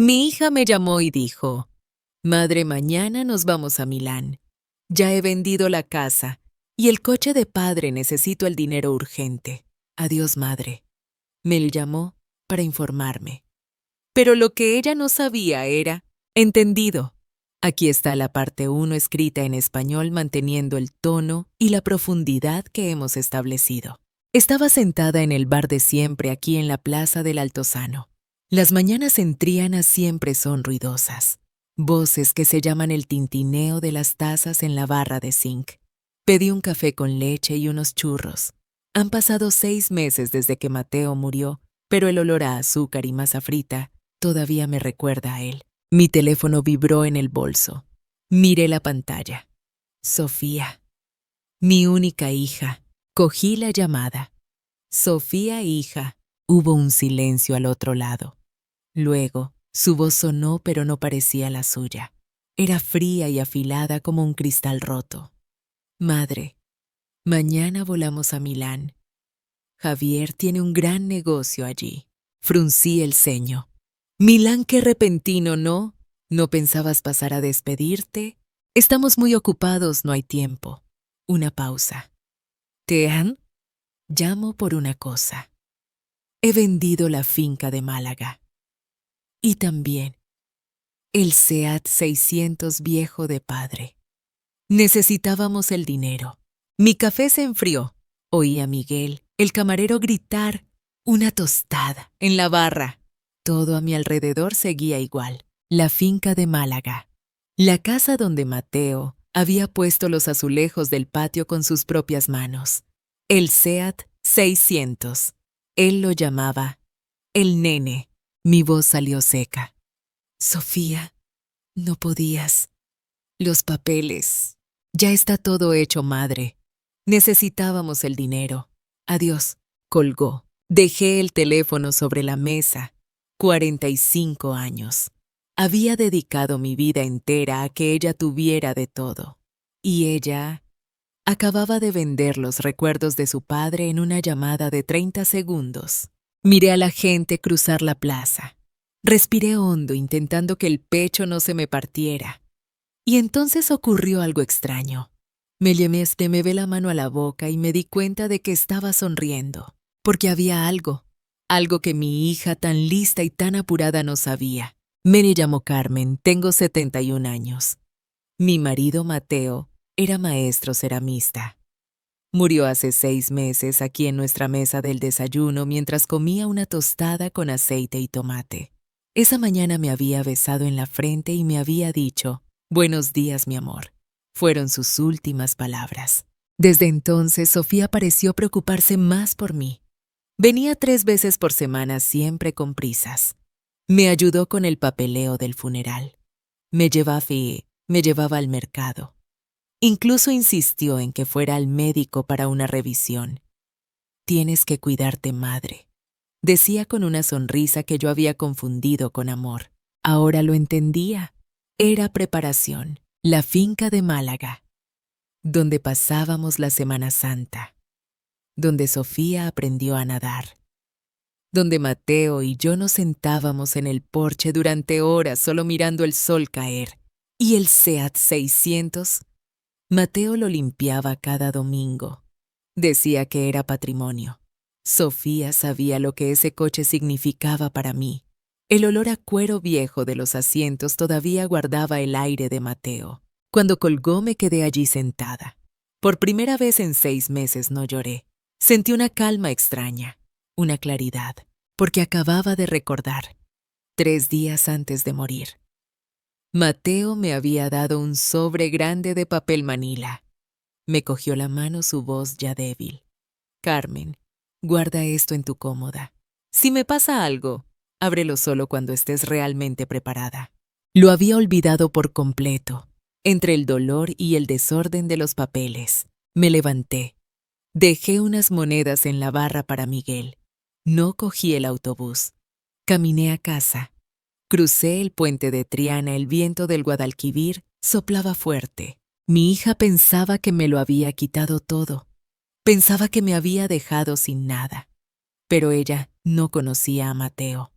Mi hija me llamó y dijo, «Madre, mañana nos vamos a Milán. Ya he vendido la casa y el coche de padre, necesito el dinero urgente. Adiós, madre». Me llamó para informarme. Pero lo que ella no sabía era, entendido. Aquí está la parte 1 escrita en español manteniendo el tono y la profundidad que hemos establecido. Estaba sentada en el bar de siempre aquí en la plaza del Altozano. Las mañanas en Triana siempre son ruidosas. Voces que se llaman el tintineo de las tazas en la barra de zinc. Pedí un café con leche y unos churros. Han pasado 6 meses desde que Mateo murió, pero el olor a azúcar y masa frita todavía me recuerda a él. Mi teléfono vibró en el bolso. Miré la pantalla. Sofía. Mi única hija. Cogí la llamada. Sofía, hija. Hubo un silencio al otro lado. Luego, su voz sonó pero no parecía la suya. Era fría y afilada como un cristal roto. Madre, mañana volamos a Milán. Javier tiene un gran negocio allí. Fruncí el ceño. Milán, qué repentino, ¿no? ¿No pensabas pasar a despedirte? Estamos muy ocupados, no hay tiempo. Una pausa. ¿Tean? Llamo por una cosa. He vendido la finca de Málaga. Y también el SEAT 600 viejo de padre. Necesitábamos el dinero. Mi café se enfrió. Oí a Miguel, el camarero, gritar una tostada en la barra. Todo a mi alrededor seguía igual. La finca de Málaga. La casa donde Mateo había puesto los azulejos del patio con sus propias manos. El SEAT 600. Él lo llamaba el nene. Mi voz salió seca. Sofía, no podías. Los papeles. Ya está todo hecho, madre. Necesitábamos el dinero. Adiós. Colgó. Dejé el teléfono sobre la mesa. 45 años. Había dedicado mi vida entera a que ella tuviera de todo. Y ella acababa de vender los recuerdos de su padre en una llamada de 30 segundos. Miré a la gente cruzar la plaza. Respiré hondo intentando que el pecho no se me partiera. Y entonces ocurrió algo extraño. Me llevé la mano a la boca y me di cuenta de que estaba sonriendo, porque había algo que mi hija tan lista y tan apurada no sabía. Me llamo Carmen, tengo 71 años. Mi marido Mateo era maestro ceramista. Murió hace 6 meses aquí en nuestra mesa del desayuno mientras comía una tostada con aceite y tomate. Esa mañana me había besado en la frente y me había dicho, «Buenos días, mi amor». Fueron sus últimas palabras. Desde entonces, Sofía pareció preocuparse más por mí. Venía 3 veces por semana, siempre con prisas. Me ayudó con el papeleo del funeral. Me llevaba al mercado. Incluso insistió en que fuera al médico para una revisión. «Tienes que cuidarte, madre», decía con una sonrisa que yo había confundido con amor. Ahora lo entendía. Era preparación. La finca de Málaga, donde pasábamos la Semana Santa, donde Sofía aprendió a nadar, donde Mateo y yo nos sentábamos en el porche durante horas solo mirando el sol caer. Y el SEAT 600, Mateo lo limpiaba cada domingo. Decía que era patrimonio. Sofía sabía lo que ese coche significaba para mí. El olor a cuero viejo de los asientos todavía guardaba el aire de Mateo. Cuando colgó me quedé allí sentada. Por primera vez en 6 meses no lloré. Sentí una calma extraña, una claridad, porque acababa de recordar, 3 días antes de morir. Mateo me había dado un sobre grande de papel manila. Me cogió la mano su voz ya débil. «Carmen, guarda esto en tu cómoda. Si me pasa algo, ábrelo solo cuando estés realmente preparada». Lo había olvidado por completo, entre el dolor y el desorden de los papeles. Me levanté. Dejé unas monedas en la barra para Miguel. No cogí el autobús. Caminé a casa. Crucé el puente de Triana. El viento del Guadalquivir soplaba fuerte. Mi hija pensaba que me lo había quitado todo. Pensaba que me había dejado sin nada. Pero ella no conocía a Mateo.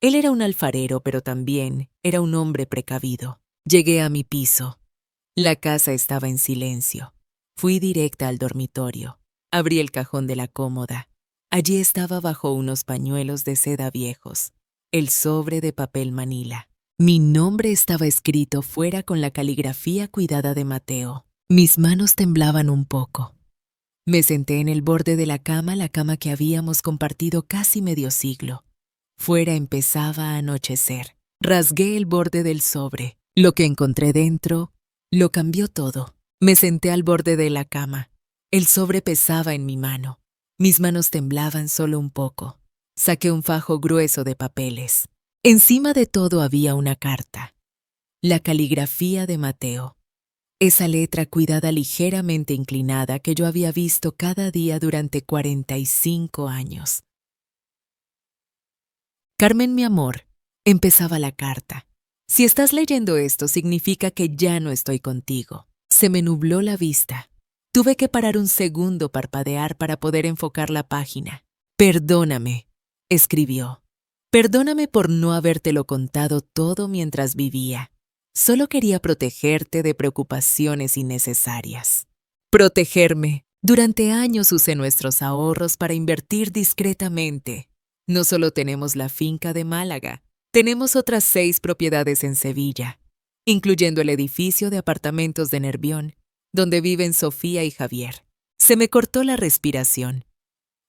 Él era un alfarero, pero también era un hombre precavido. Llegué a mi piso. La casa estaba en silencio. Fui directa al dormitorio. Abrí el cajón de la cómoda. Allí estaba bajo unos pañuelos de seda viejos, el sobre de papel manila. Mi nombre estaba escrito fuera con la caligrafía cuidada de Mateo. Mis manos temblaban un poco. Me senté en el borde de la cama que habíamos compartido casi medio siglo. Fuera empezaba a anochecer. Rasgué el borde del sobre. Lo que encontré dentro lo cambió todo. Me senté al borde de la cama. El sobre pesaba en mi mano. Mis manos temblaban solo un poco. Saqué un fajo grueso de papeles. Encima de todo había una carta. La caligrafía de Mateo. Esa letra cuidada ligeramente inclinada que yo había visto cada día durante 45 años. Carmen, mi amor, empezaba la carta. Si estás leyendo esto, significa que ya no estoy contigo. Se me nubló la vista. Tuve que parar un segundo parpadear para poder enfocar la página. Perdóname, escribió. Perdóname por no habértelo contado todo mientras vivía. Solo quería protegerte de preocupaciones innecesarias. Protegerme. Durante años usé nuestros ahorros para invertir discretamente. No solo tenemos la finca de Málaga, tenemos otras 6 propiedades en Sevilla, incluyendo el edificio de apartamentos de Nervión, donde viven Sofía y Javier. Se me cortó la respiración.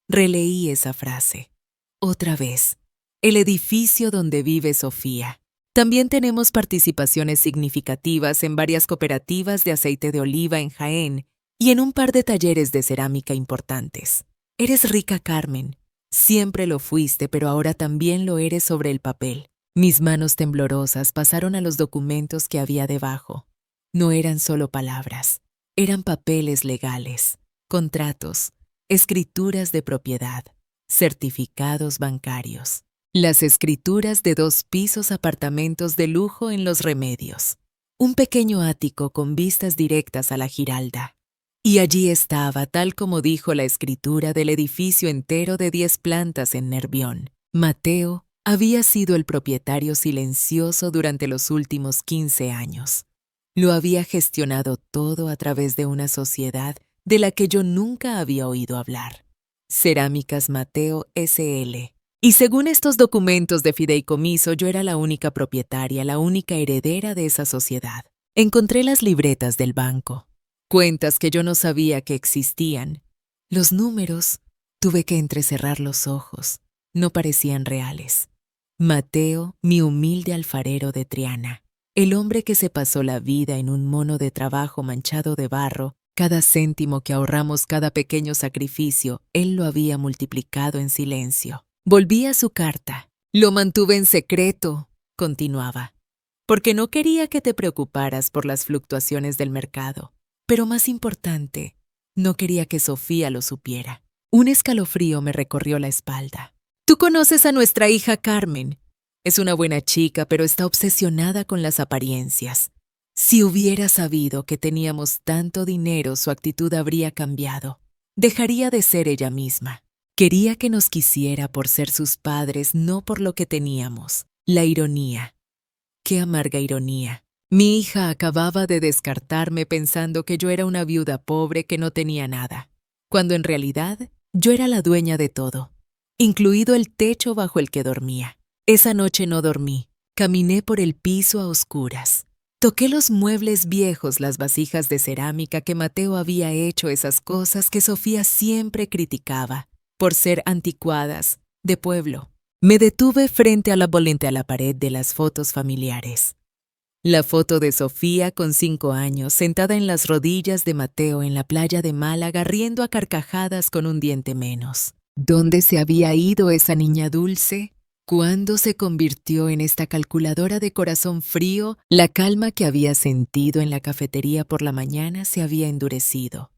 Releí esa frase. Otra vez. El edificio donde vive Sofía. También tenemos participaciones significativas en varias cooperativas de aceite de oliva en Jaén y en un par de talleres de cerámica importantes. Eres rica, Carmen. Siempre lo fuiste, pero ahora también lo eres sobre el papel. Mis manos temblorosas pasaron a los documentos que había debajo. No eran solo palabras, eran papeles legales, contratos, escrituras de propiedad, certificados bancarios. Las escrituras de 2 pisos apartamentos de lujo en Los Remedios. Un pequeño ático con vistas directas a la Giralda. Y allí estaba, tal como dijo la escritura del edificio entero de 10 plantas en Nervión. Mateo había sido el propietario silencioso durante los últimos 15 años. Lo había gestionado todo a través de una sociedad de la que yo nunca había oído hablar. Cerámicas Mateo S.L. Y según estos documentos de fideicomiso, yo era la única propietaria, la única heredera de esa sociedad. Encontré las libretas del banco. Cuentas que yo no sabía que existían. Los números, tuve que entrecerrar los ojos. No parecían reales. Mateo, mi humilde alfarero de Triana. El hombre que se pasó la vida en un mono de trabajo manchado de barro, cada céntimo que ahorramos, cada pequeño sacrificio, él lo había multiplicado en silencio. Volví a su carta. Lo mantuve en secreto, continuaba, porque no quería que te preocuparas por las fluctuaciones del mercado. Pero más importante, no quería que Sofía lo supiera. Un escalofrío me recorrió la espalda. Tú conoces a nuestra hija Carmen. Es una buena chica, pero está obsesionada con las apariencias. Si hubiera sabido que teníamos tanto dinero, su actitud habría cambiado. Dejaría de ser ella misma. Quería que nos quisiera por ser sus padres, no por lo que teníamos. La ironía. Qué amarga ironía. Mi hija acababa de descartarme pensando que yo era una viuda pobre que no tenía nada, cuando en realidad yo era la dueña de todo, incluido el techo bajo el que dormía. Esa noche no dormí. Caminé por el piso a oscuras. Toqué los muebles viejos, las vasijas de cerámica que Mateo había hecho, esas cosas que Sofía siempre criticaba, por ser anticuadas, de pueblo. Me detuve frente a la pared de las fotos familiares. La foto de Sofía con 5 años, sentada en las rodillas de Mateo en la playa de Málaga, riendo a carcajadas con un diente menos. ¿Dónde se había ido esa niña dulce? ¿Cuándo se convirtió en esta calculadora de corazón frío? La calma que había sentido en la cafetería por la mañana se había endurecido.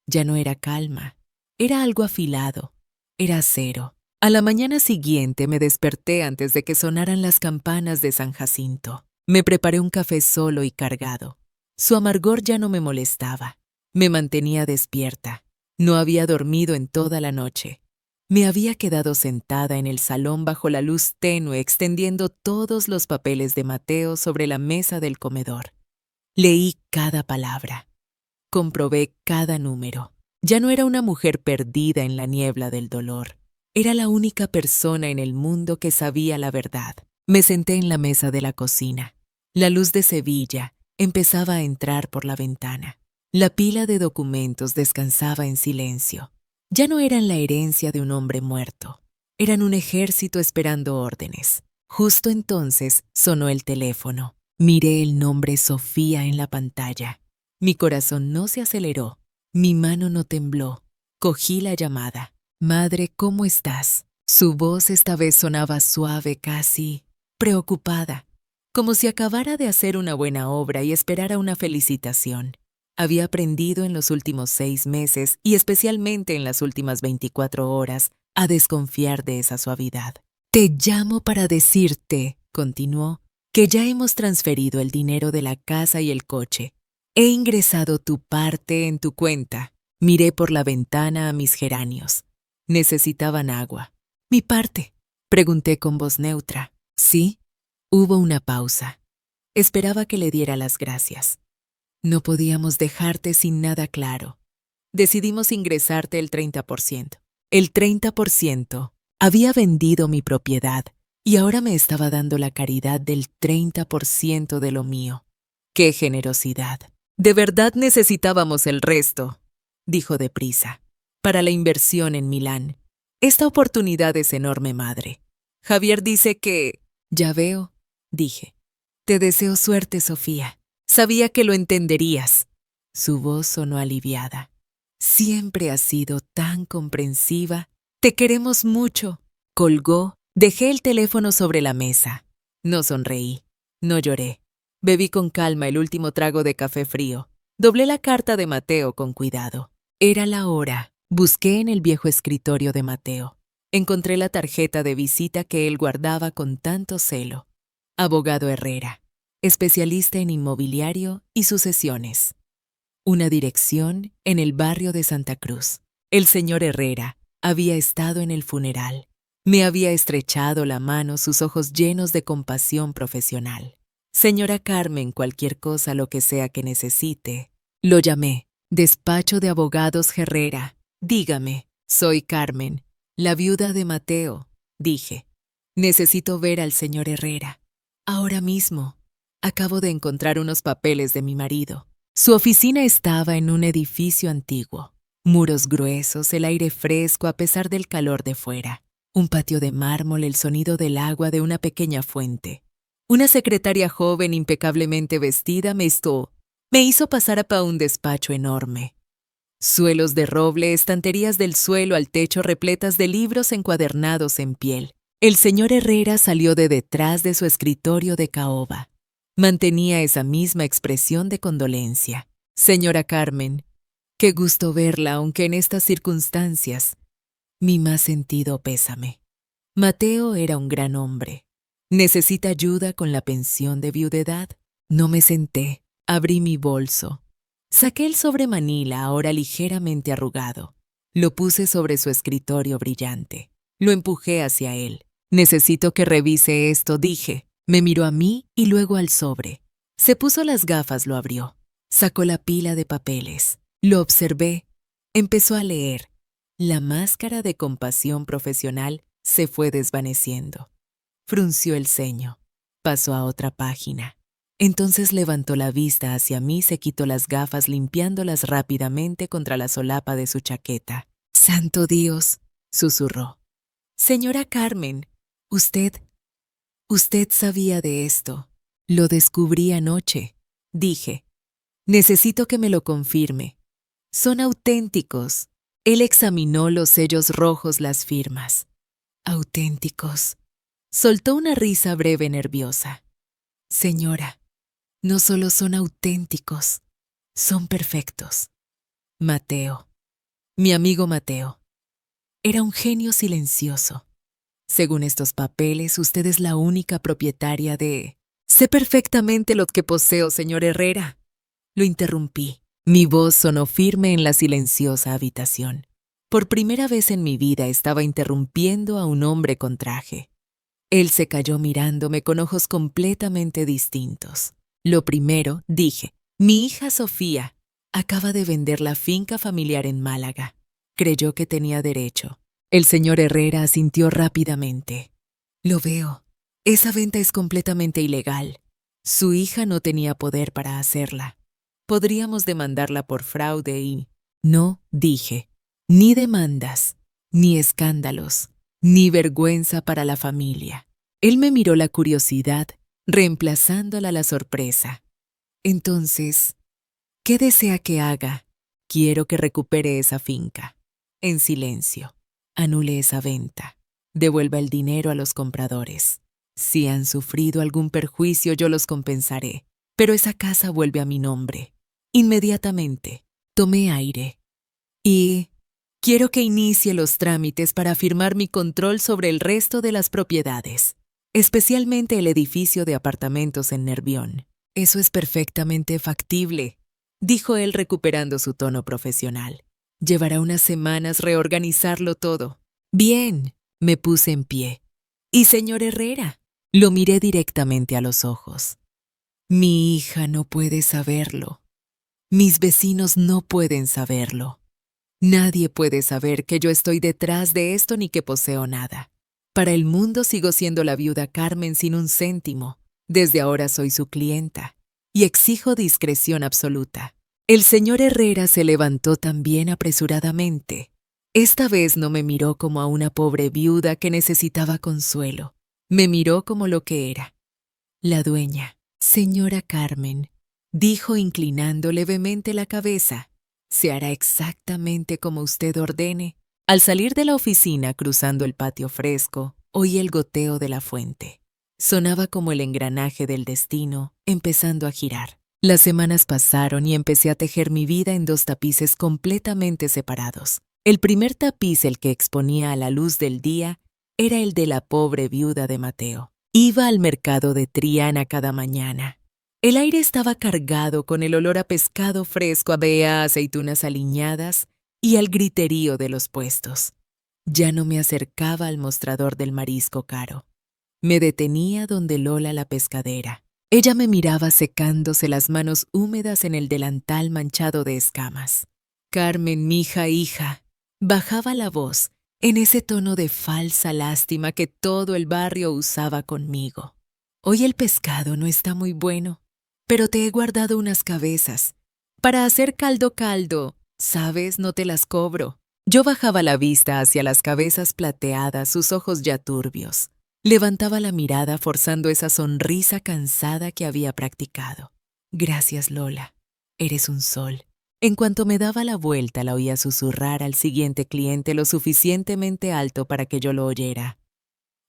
Ya no era calma, era algo afilado, era acero. A la mañana siguiente me desperté antes de que sonaran las campanas de San Jacinto. Me preparé un café solo y cargado. Su amargor ya no me molestaba. Me mantenía despierta. No había dormido en toda la noche. Me había quedado sentada en el salón bajo la luz tenue extendiendo todos los papeles de Mateo sobre la mesa del comedor. Leí cada palabra. Comprobé cada número. Ya no era una mujer perdida en la niebla del dolor. Era la única persona en el mundo que sabía la verdad. Me senté en la mesa de la cocina. La luz de Sevilla empezaba a entrar por la ventana. La pila de documentos descansaba en silencio. Ya no eran la herencia de un hombre muerto. Eran un ejército esperando órdenes. Justo entonces sonó el teléfono. Miré el nombre Sofía en la pantalla. Mi corazón no se aceleró. Mi mano no tembló. Cogí la llamada. Madre, ¿cómo estás? Su voz esta vez sonaba suave, casi preocupada, como si acabara de hacer una buena obra y esperara una felicitación. Había aprendido en los últimos 6 meses, y especialmente en las últimas 24 horas, a desconfiar de esa suavidad. Te llamo para decirte, continuó, que ya hemos transferido el dinero de la casa y el coche. He ingresado tu parte en tu cuenta. Miré por la ventana a mis geranios. Necesitaban agua. ¿Mi parte? Pregunté con voz neutra. ¿Sí? Hubo una pausa. Esperaba que le diera las gracias. No podíamos dejarte sin nada claro. Decidimos ingresarte el 30%. El 30%. Había vendido mi propiedad y ahora me estaba dando la caridad del 30% de lo mío. ¡Qué generosidad! De verdad necesitábamos el resto, dijo deprisa, para la inversión en Milán. Esta oportunidad es enorme, madre. Javier dice que... Ya veo, dije. Te deseo suerte, Sofía. Sabía que lo entenderías. Su voz sonó aliviada. Siempre has sido tan comprensiva. Te queremos mucho. Colgó. Dejé el teléfono sobre la mesa. No sonreí. No lloré. Bebí con calma el último trago de café frío. Doblé la carta de Mateo con cuidado. Era la hora. Busqué en el viejo escritorio de Mateo. Encontré la tarjeta de visita que él guardaba con tanto celo. Abogado Herrera, especialista en inmobiliario y sucesiones. Una dirección en el barrio de Santa Cruz. El señor Herrera había estado en el funeral. Me había estrechado la mano, sus ojos llenos de compasión profesional. Señora Carmen, cualquier cosa, lo que sea que necesite. Lo llamé. Despacho de abogados Herrera. Dígame, soy Carmen, la viuda de Mateo, dije. Necesito ver al señor Herrera. Ahora mismo. Acabo de encontrar unos papeles de mi marido. Su oficina estaba en un edificio antiguo. Muros gruesos, el aire fresco a pesar del calor de fuera. Un patio de mármol, el sonido del agua de una pequeña fuente. Una secretaria joven impecablemente vestida me hizo pasar a un despacho enorme. Suelos de roble, estanterías del suelo al techo repletas de libros encuadernados en piel. El señor Herrera salió de detrás de su escritorio de caoba. Mantenía esa misma expresión de condolencia. Señora Carmen, qué gusto verla, aunque en estas circunstancias. Mi más sentido pésame. Mateo era un gran hombre. ¿Necesita ayuda con la pensión de viudedad? No me senté. Abrí mi bolso. Saqué el sobre manila, ahora ligeramente arrugado. Lo puse sobre su escritorio brillante. Lo empujé hacia él. Necesito que revise esto, dije. Me miró a mí y luego al sobre. Se puso las gafas, lo abrió. Sacó la pila de papeles. Lo observé. Empezó a leer. La máscara de compasión profesional se fue desvaneciendo. Frunció el ceño. Pasó a otra página. Entonces levantó la vista hacia mí, se quitó las gafas limpiándolas rápidamente contra la solapa de su chaqueta. ¡Santo Dios!, susurró. Señora Carmen, usted sabía de esto. Lo descubrí anoche, dije. Necesito que me lo confirme. Son auténticos. Él examinó los sellos rojos, las firmas. Auténticos. Soltó una risa breve nerviosa. Señora, no solo son auténticos, son perfectos. Mateo, mi amigo Mateo, era un genio silencioso. Según estos papeles, usted es la única propietaria de... Sé perfectamente lo que poseo, señor Herrera. Lo interrumpí. Mi voz sonó firme en la silenciosa habitación. Por primera vez en mi vida estaba interrumpiendo a un hombre con traje. Él se calló mirándome con ojos completamente distintos. Lo primero, dije, mi hija Sofía acaba de vender la finca familiar en Málaga. Creyó que tenía derecho. El señor Herrera asintió rápidamente. Lo veo. Esa venta es completamente ilegal. Su hija no tenía poder para hacerla. Podríamos demandarla por fraude y... No, dije, ni demandas, ni escándalos, ni vergüenza para la familia. Él me miró la curiosidad, reemplazándola la sorpresa. Entonces, ¿qué desea que haga? Quiero que recupere esa finca. En silencio, anule esa venta. Devuelva el dinero a los compradores. Si han sufrido algún perjuicio, yo los compensaré. Pero esa casa vuelve a mi nombre. Inmediatamente, tomé aire. Y quiero que inicie los trámites para firmar mi control sobre el resto de las propiedades, especialmente el edificio de apartamentos en Nervión. Eso es perfectamente factible, dijo él recuperando su tono profesional. Llevará unas semanas reorganizarlo todo. Bien, me puse en pie. ¿Y señor Herrera? Lo miré directamente a los ojos. Mi hija no puede saberlo. Mis vecinos no pueden saberlo. Nadie puede saber que yo estoy detrás de esto ni que poseo nada. Para el mundo sigo siendo la viuda Carmen sin un céntimo. Desde ahora soy su clienta y exijo discreción absoluta. El señor Herrera se levantó también apresuradamente. Esta vez no me miró como a una pobre viuda que necesitaba consuelo. Me miró como lo que era. La dueña, señora Carmen, dijo inclinando levemente la cabeza. Se hará exactamente como usted ordene. Al salir de la oficina, cruzando el patio fresco, oí el goteo de la fuente. Sonaba como el engranaje del destino, empezando a girar. Las semanas pasaron y empecé a tejer mi vida en dos tapices completamente separados. El primer tapiz, el que exponía a la luz del día, era el de la pobre viuda de Mateo. Iba al mercado de Triana cada mañana. El aire estaba cargado con el olor a pescado fresco, a aceitunas aliñadas y al griterío de los puestos. Ya no me acercaba al mostrador del marisco caro. Me detenía donde Lola la pescadera. Ella me miraba secándose las manos húmedas en el delantal manchado de escamas. Carmen, mija, hija, bajaba la voz en ese tono de falsa lástima que todo el barrio usaba conmigo. Hoy el pescado no está muy bueno, pero te he guardado unas cabezas. Para hacer caldo, ¿sabes? No te las cobro. Yo bajaba la vista hacia las cabezas plateadas, sus ojos ya turbios. Levantaba la mirada forzando esa sonrisa cansada que había practicado. Gracias, Lola. Eres un sol. En cuanto me daba la vuelta, la oía susurrar al siguiente cliente lo suficientemente alto para que yo lo oyera.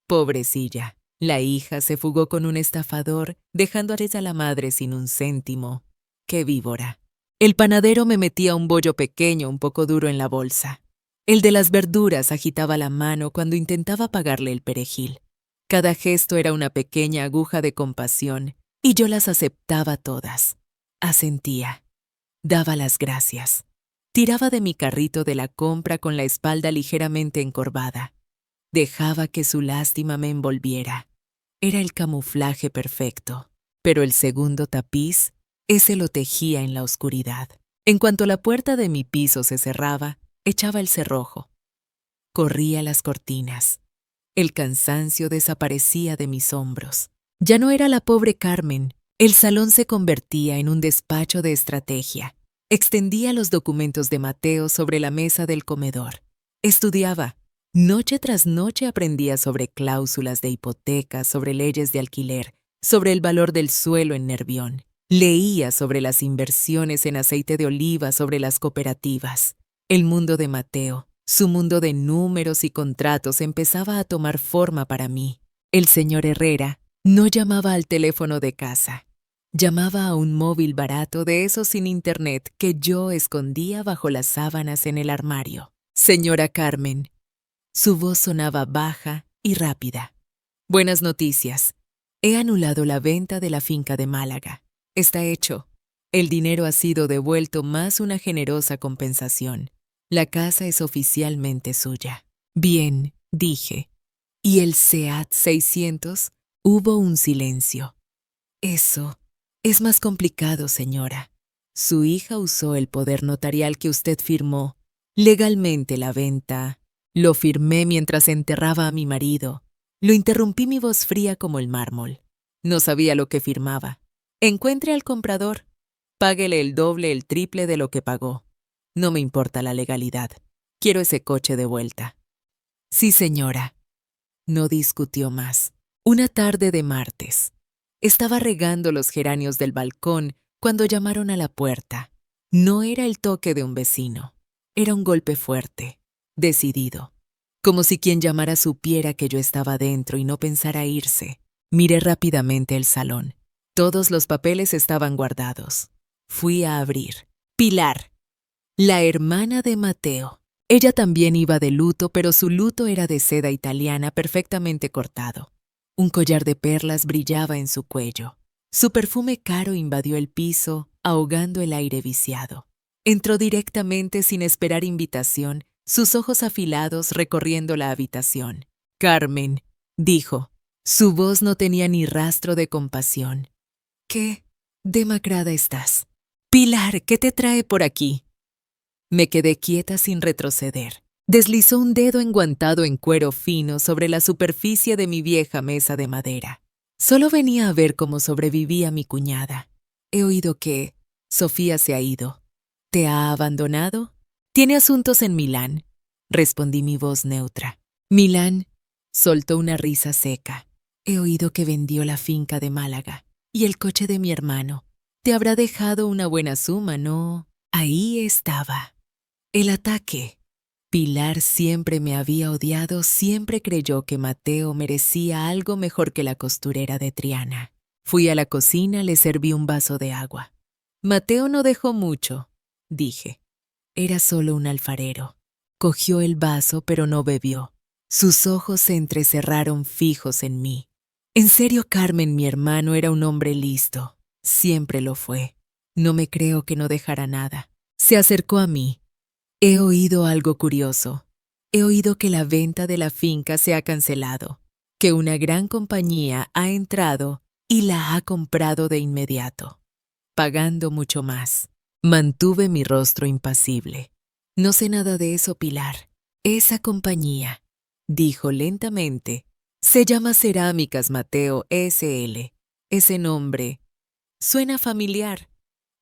Pobrecilla. La hija se fugó con un estafador, dejando a ella la madre sin un céntimo. ¡Qué víbora! El panadero me metía un bollo pequeño un poco duro en la bolsa. El de las verduras agitaba la mano cuando intentaba pagarle el perejil. Cada gesto era una pequeña aguja de compasión, y yo las aceptaba todas. Asentía. Daba las gracias. Tiraba de mi carrito de la compra con la espalda ligeramente encorvada. Dejaba que su lástima me envolviera. Era el camuflaje perfecto, pero el segundo tapiz, ese lo tejía en la oscuridad. En cuanto la puerta de mi piso se cerraba, echaba el cerrojo. Corría las cortinas. El cansancio desaparecía de mis hombros. Ya no era la pobre Carmen. El salón se convertía en un despacho de estrategia. Extendía los documentos de Mateo sobre la mesa del comedor. Estudiaba. Noche tras noche aprendía sobre cláusulas de hipoteca, sobre leyes de alquiler, sobre el valor del suelo en Nervión. Leía sobre las inversiones en aceite de oliva, sobre las cooperativas. El mundo de Mateo, su mundo de números y contratos empezaba a tomar forma para mí. El señor Herrera no llamaba al teléfono de casa. Llamaba a un móvil barato de esos sin internet que yo escondía bajo las sábanas en el armario. Señora Carmen. Su voz sonaba baja y rápida. Buenas noticias. He anulado la venta de la finca de Málaga. Está hecho. El dinero ha sido devuelto más una generosa compensación. La casa es oficialmente suya. Bien, dije. ¿Y el SEAT 600? Hubo un silencio. Eso es más complicado, señora. Su hija usó el poder notarial que usted firmó. Legalmente la venta. Lo firmé mientras enterraba a mi marido. Lo interrumpí mi voz fría como el mármol. No sabía lo que firmaba. Encuentre al comprador. Páguele el doble, el triple de lo que pagó. No me importa la legalidad. Quiero ese coche de vuelta. Sí, señora. No discutió más. Una tarde de martes. Estaba regando los geranios del balcón cuando llamaron a la puerta. No era el toque de un vecino. Era un golpe fuerte, decidido. Como si quien llamara supiera que yo estaba dentro y no pensara irse. Miré rápidamente el salón. Todos los papeles estaban guardados. Fui a abrir. Pilar, la hermana de Mateo. Ella también iba de luto, pero su luto era de seda italiana perfectamente cortado. Un collar de perlas brillaba en su cuello. Su perfume caro invadió el piso, ahogando el aire viciado. Entró directamente sin esperar invitación, sus ojos afilados recorriendo la habitación. Carmen, dijo. Su voz no tenía ni rastro de compasión. ¿Qué demacrada estás? Pilar, ¿qué te trae por aquí? Me quedé quieta sin retroceder. Deslizó un dedo enguantado en cuero fino sobre la superficie de mi vieja mesa de madera. Solo venía a ver cómo sobrevivía mi cuñada. He oído que Sofía se ha ido. ¿Te ha abandonado? Tiene asuntos en Milán, respondí mi voz neutra. Milán soltó una risa seca. He oído que vendió la finca de Málaga y el coche de mi hermano. Te habrá dejado una buena suma, ¿no? Ahí estaba. El ataque. Pilar siempre me había odiado, siempre creyó que Mateo merecía algo mejor que la costurera de Triana. Fui a la cocina, le serví un vaso de agua. Mateo no dejó mucho, dije. Era solo un alfarero. Cogió el vaso, pero no bebió. Sus ojos se entrecerraron fijos en mí. En serio, Carmen, mi hermano era un hombre listo. Siempre lo fue. No me creo que no dejara nada. Se acercó a mí. He oído algo curioso. He oído que la venta de la finca se ha cancelado, que una gran compañía ha entrado y la ha comprado de inmediato, pagando mucho más. Mantuve mi rostro impasible. No sé nada de eso, Pilar. Esa compañía, dijo lentamente, se llama Cerámicas Mateo S.L. Ese nombre suena familiar,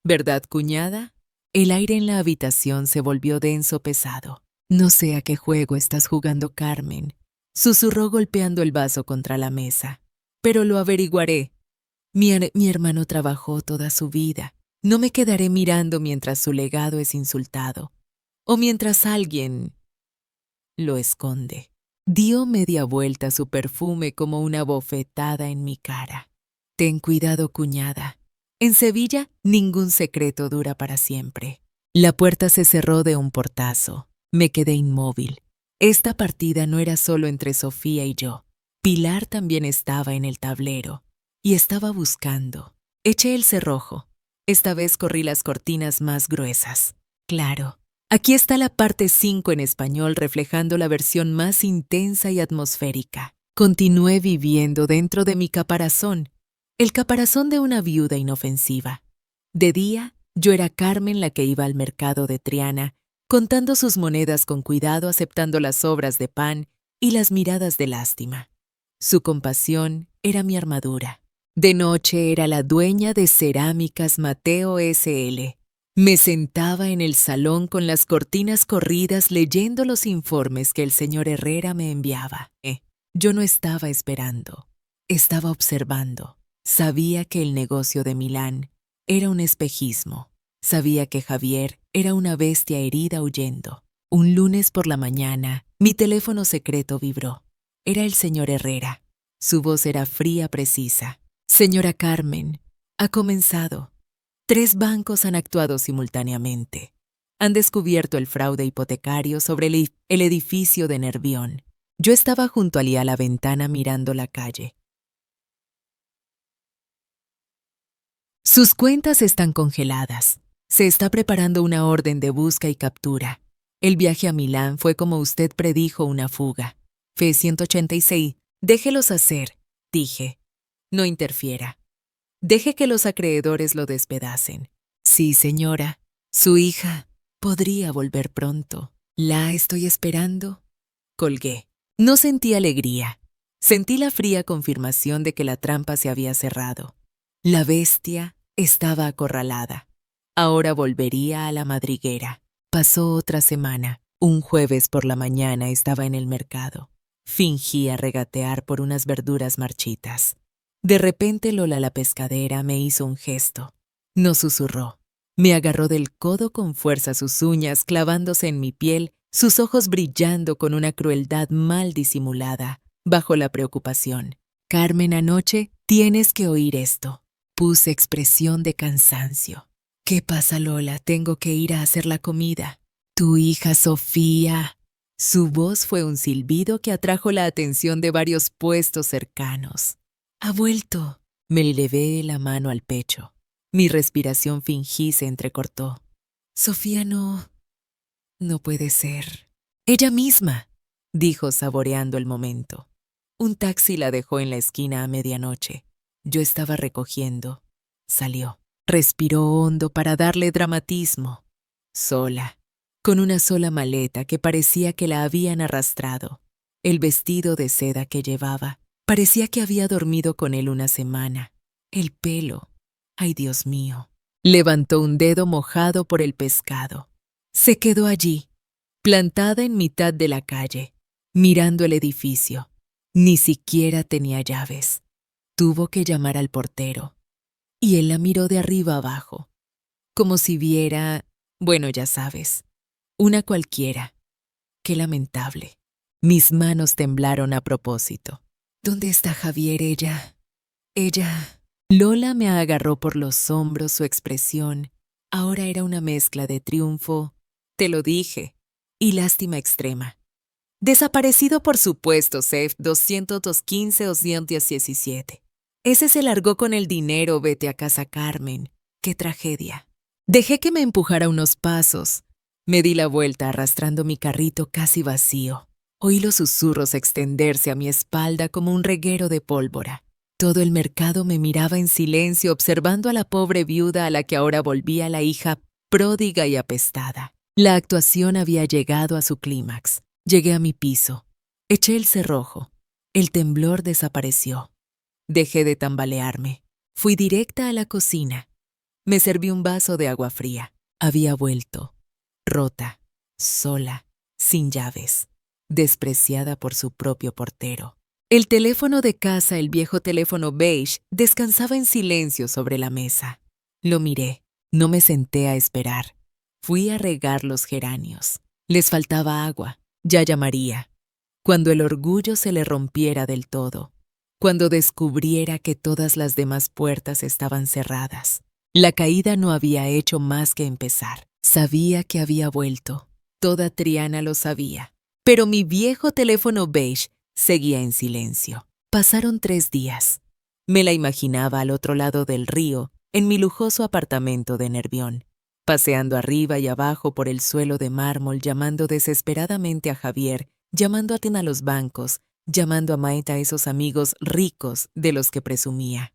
¿verdad, cuñada? El aire en la habitación se volvió denso pesado. No sé a qué juego estás jugando, Carmen, susurró golpeando el vaso contra la mesa. Pero lo averiguaré. Mi hermano trabajó toda su vida. No me quedaré mirando mientras su legado es insultado, o mientras alguien lo esconde. Dio media vuelta su perfume como una bofetada en mi cara. Ten cuidado, cuñada. En Sevilla, ningún secreto dura para siempre. La puerta se cerró de un portazo. Me quedé inmóvil. Esta partida no era solo entre Sofía y yo. Pilar también estaba en el tablero y estaba buscando. Eché el cerrojo. Esta vez corrí las cortinas más gruesas. Claro, aquí está la parte 5 en español reflejando la versión más intensa y atmosférica. Continué viviendo dentro de mi caparazón, el caparazón de una viuda inofensiva. De día, yo era Carmen la que iba al mercado de Triana, contando sus monedas con cuidado, aceptando las sobras de pan y las miradas de lástima. Su compasión era mi armadura. De noche era la dueña de Cerámicas Mateo S.L. Me sentaba en el salón con las cortinas corridas leyendo los informes que el señor Herrera me enviaba. Yo no estaba esperando, estaba observando. Sabía que el negocio de Milán era un espejismo. Sabía que Javier era una bestia herida huyendo. Un lunes por la mañana, mi teléfono secreto vibró. Era el señor Herrera. Su voz era fría, precisa. Señora Carmen, ha comenzado. 3 bancos han actuado simultáneamente. Han descubierto el fraude hipotecario sobre el edificio de Nervión. Yo estaba junto a la ventana mirando la calle. Sus cuentas están congeladas. Se está preparando una orden de busca y captura. El viaje a Milán fue como usted predijo una fuga. Fe 186. Déjelos hacer, dije. No interfiera. Deje que los acreedores lo despedacen. Sí, señora. Su hija podría volver pronto. ¿La estoy esperando? Colgué. No sentí alegría. Sentí la fría confirmación de que la trampa se había cerrado. La bestia estaba acorralada. Ahora volvería a la madriguera. Pasó otra semana. Un jueves por la mañana estaba en el mercado. Fingía regatear por unas verduras marchitas. De repente Lola la pescadera me hizo un gesto. No susurró. Me agarró del codo con fuerza, sus uñas clavándose en mi piel, sus ojos brillando con una crueldad mal disimulada, bajo la preocupación. Carmen, anoche tienes que oír esto. Puse expresión de cansancio. ¿Qué pasa, Lola? Tengo que ir a hacer la comida. Tu hija Sofía. Su voz fue un silbido que atrajo la atención de varios puestos cercanos. Ha vuelto. Me levé la mano al pecho. Mi respiración fingí se entrecortó. Sofía no puede ser. Ella misma, dijo saboreando el momento. Un taxi la dejó en la esquina a medianoche. Yo estaba recogiendo. Salió. Respiró hondo para darle dramatismo. Sola, con una sola maleta que parecía que la habían arrastrado. El vestido de seda que llevaba parecía que había dormido con él una semana. El pelo. Ay, Dios mío. Levantó un dedo mojado por el pescado. Se quedó allí, plantada en mitad de la calle, mirando el edificio. Ni siquiera tenía llaves. Tuvo que llamar al portero. Y él la miró de arriba abajo, como si viera, bueno, ya sabes, una cualquiera. Qué lamentable. Mis manos temblaron a propósito. ¿Dónde está Javier? Ella. Lola me agarró por los hombros, su expresión. Ahora era una mezcla de triunfo, te lo dije, y lástima extrema. Desaparecido, por supuesto, Sef 215 o 217. Ese se largó con el dinero, vete a casa, Carmen. ¡Qué tragedia! Dejé que me empujara unos pasos. Me di la vuelta arrastrando mi carrito casi vacío. Oí los susurros extenderse a mi espalda como un reguero de pólvora. Todo el mercado me miraba en silencio, observando a la pobre viuda a la que ahora volvía la hija pródiga y apestada. La actuación había llegado a su clímax. Llegué a mi piso. Eché el cerrojo. El temblor desapareció. Dejé de tambalearme. Fui directa a la cocina. Me serví un vaso de agua fría. Había vuelto. Rota, sola, sin llaves, despreciada por su propio portero. El teléfono de casa, el viejo teléfono beige, descansaba en silencio sobre la mesa. Lo miré. No me senté a esperar. Fui a regar los geranios. Les faltaba agua. Ya llamaría. Cuando el orgullo se le rompiera del todo. Cuando descubriera que todas las demás puertas estaban cerradas. La caída no había hecho más que empezar. Sabía que había vuelto. Toda Triana lo sabía. Pero mi viejo teléfono beige seguía en silencio. Pasaron 3 días. Me la imaginaba al otro lado del río, en mi lujoso apartamento de Nervión, paseando arriba y abajo por el suelo de mármol, llamando desesperadamente a Javier, llamando a Tina a los bancos, llamando a Maite, a esos amigos ricos de los que presumía.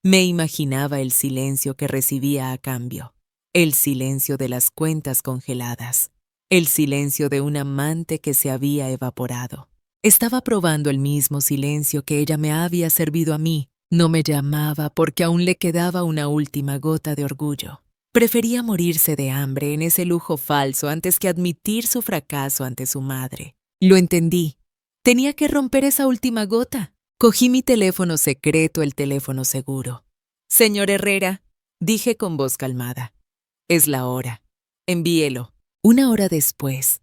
Me imaginaba el silencio que recibía a cambio, el silencio de las cuentas congeladas, el silencio de un amante que se había evaporado. Estaba probando el mismo silencio que ella me había servido a mí. No me llamaba porque aún le quedaba una última gota de orgullo. Prefería morirse de hambre en ese lujo falso antes que admitir su fracaso ante su madre. Lo entendí. Tenía que romper esa última gota. Cogí mi teléfono secreto, el teléfono seguro. «Señor Herrera», dije con voz calmada. «Es la hora. Envíelo». 1 hora después,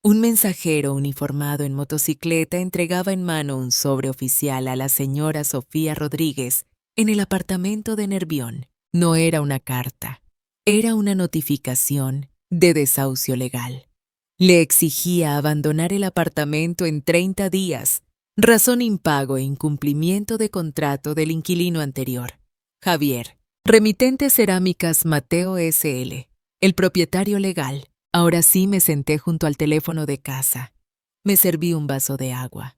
un mensajero uniformado en motocicleta entregaba en mano un sobre oficial a la señora Sofía Rodríguez en el apartamento de Nervión. No era una carta, era una notificación de desahucio legal. Le exigía abandonar el apartamento en 30 días, razón impago e incumplimiento de contrato del inquilino anterior. Javier, Remitente Cerámicas Mateo S.L., el propietario legal. Ahora sí me senté junto al teléfono de casa. Me serví un vaso de agua.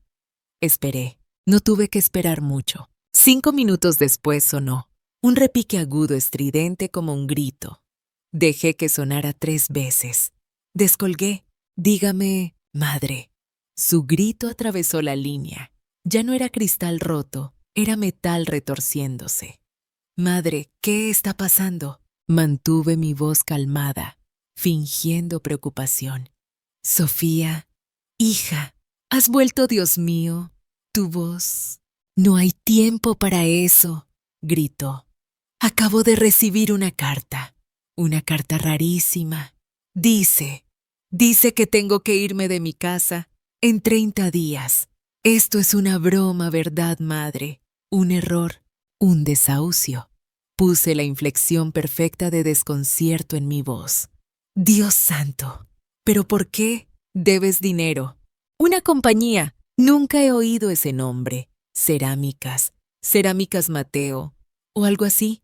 Esperé. No tuve que esperar mucho. 5 minutos después sonó. Un repique agudo estridente como un grito. Dejé que sonara 3 veces. Descolgué. Dígame, madre. Su grito atravesó la línea. Ya no era cristal roto, era metal retorciéndose. Madre, ¿qué está pasando? Mantuve mi voz calmada, fingiendo preocupación. Sofía, hija, ¿has vuelto, Dios mío? Tu voz. No hay tiempo para eso, gritó. Acabo de recibir una carta rarísima. Dice que tengo que irme de mi casa en 30 días. Esto es una broma, ¿verdad, madre? Un error, un desahucio. Puse la inflexión perfecta de desconcierto en mi voz. Dios santo, ¿pero por qué? Debes dinero. Una compañía. Nunca he oído ese nombre. Cerámicas Mateo, o algo así.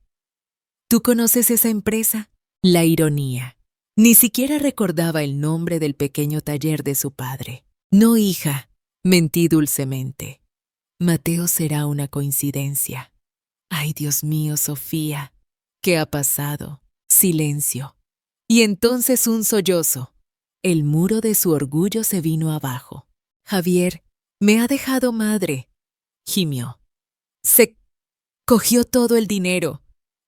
¿Tú conoces esa empresa? La ironía. Ni siquiera recordaba el nombre del pequeño taller de su padre. No, hija, mentí dulcemente. Mateo será una coincidencia. Ay, Dios mío, Sofía, ¿qué ha pasado? Silencio. Y entonces un sollozo. El muro de su orgullo se vino abajo. Javier, me ha dejado, madre, gimió. Se cogió todo el dinero.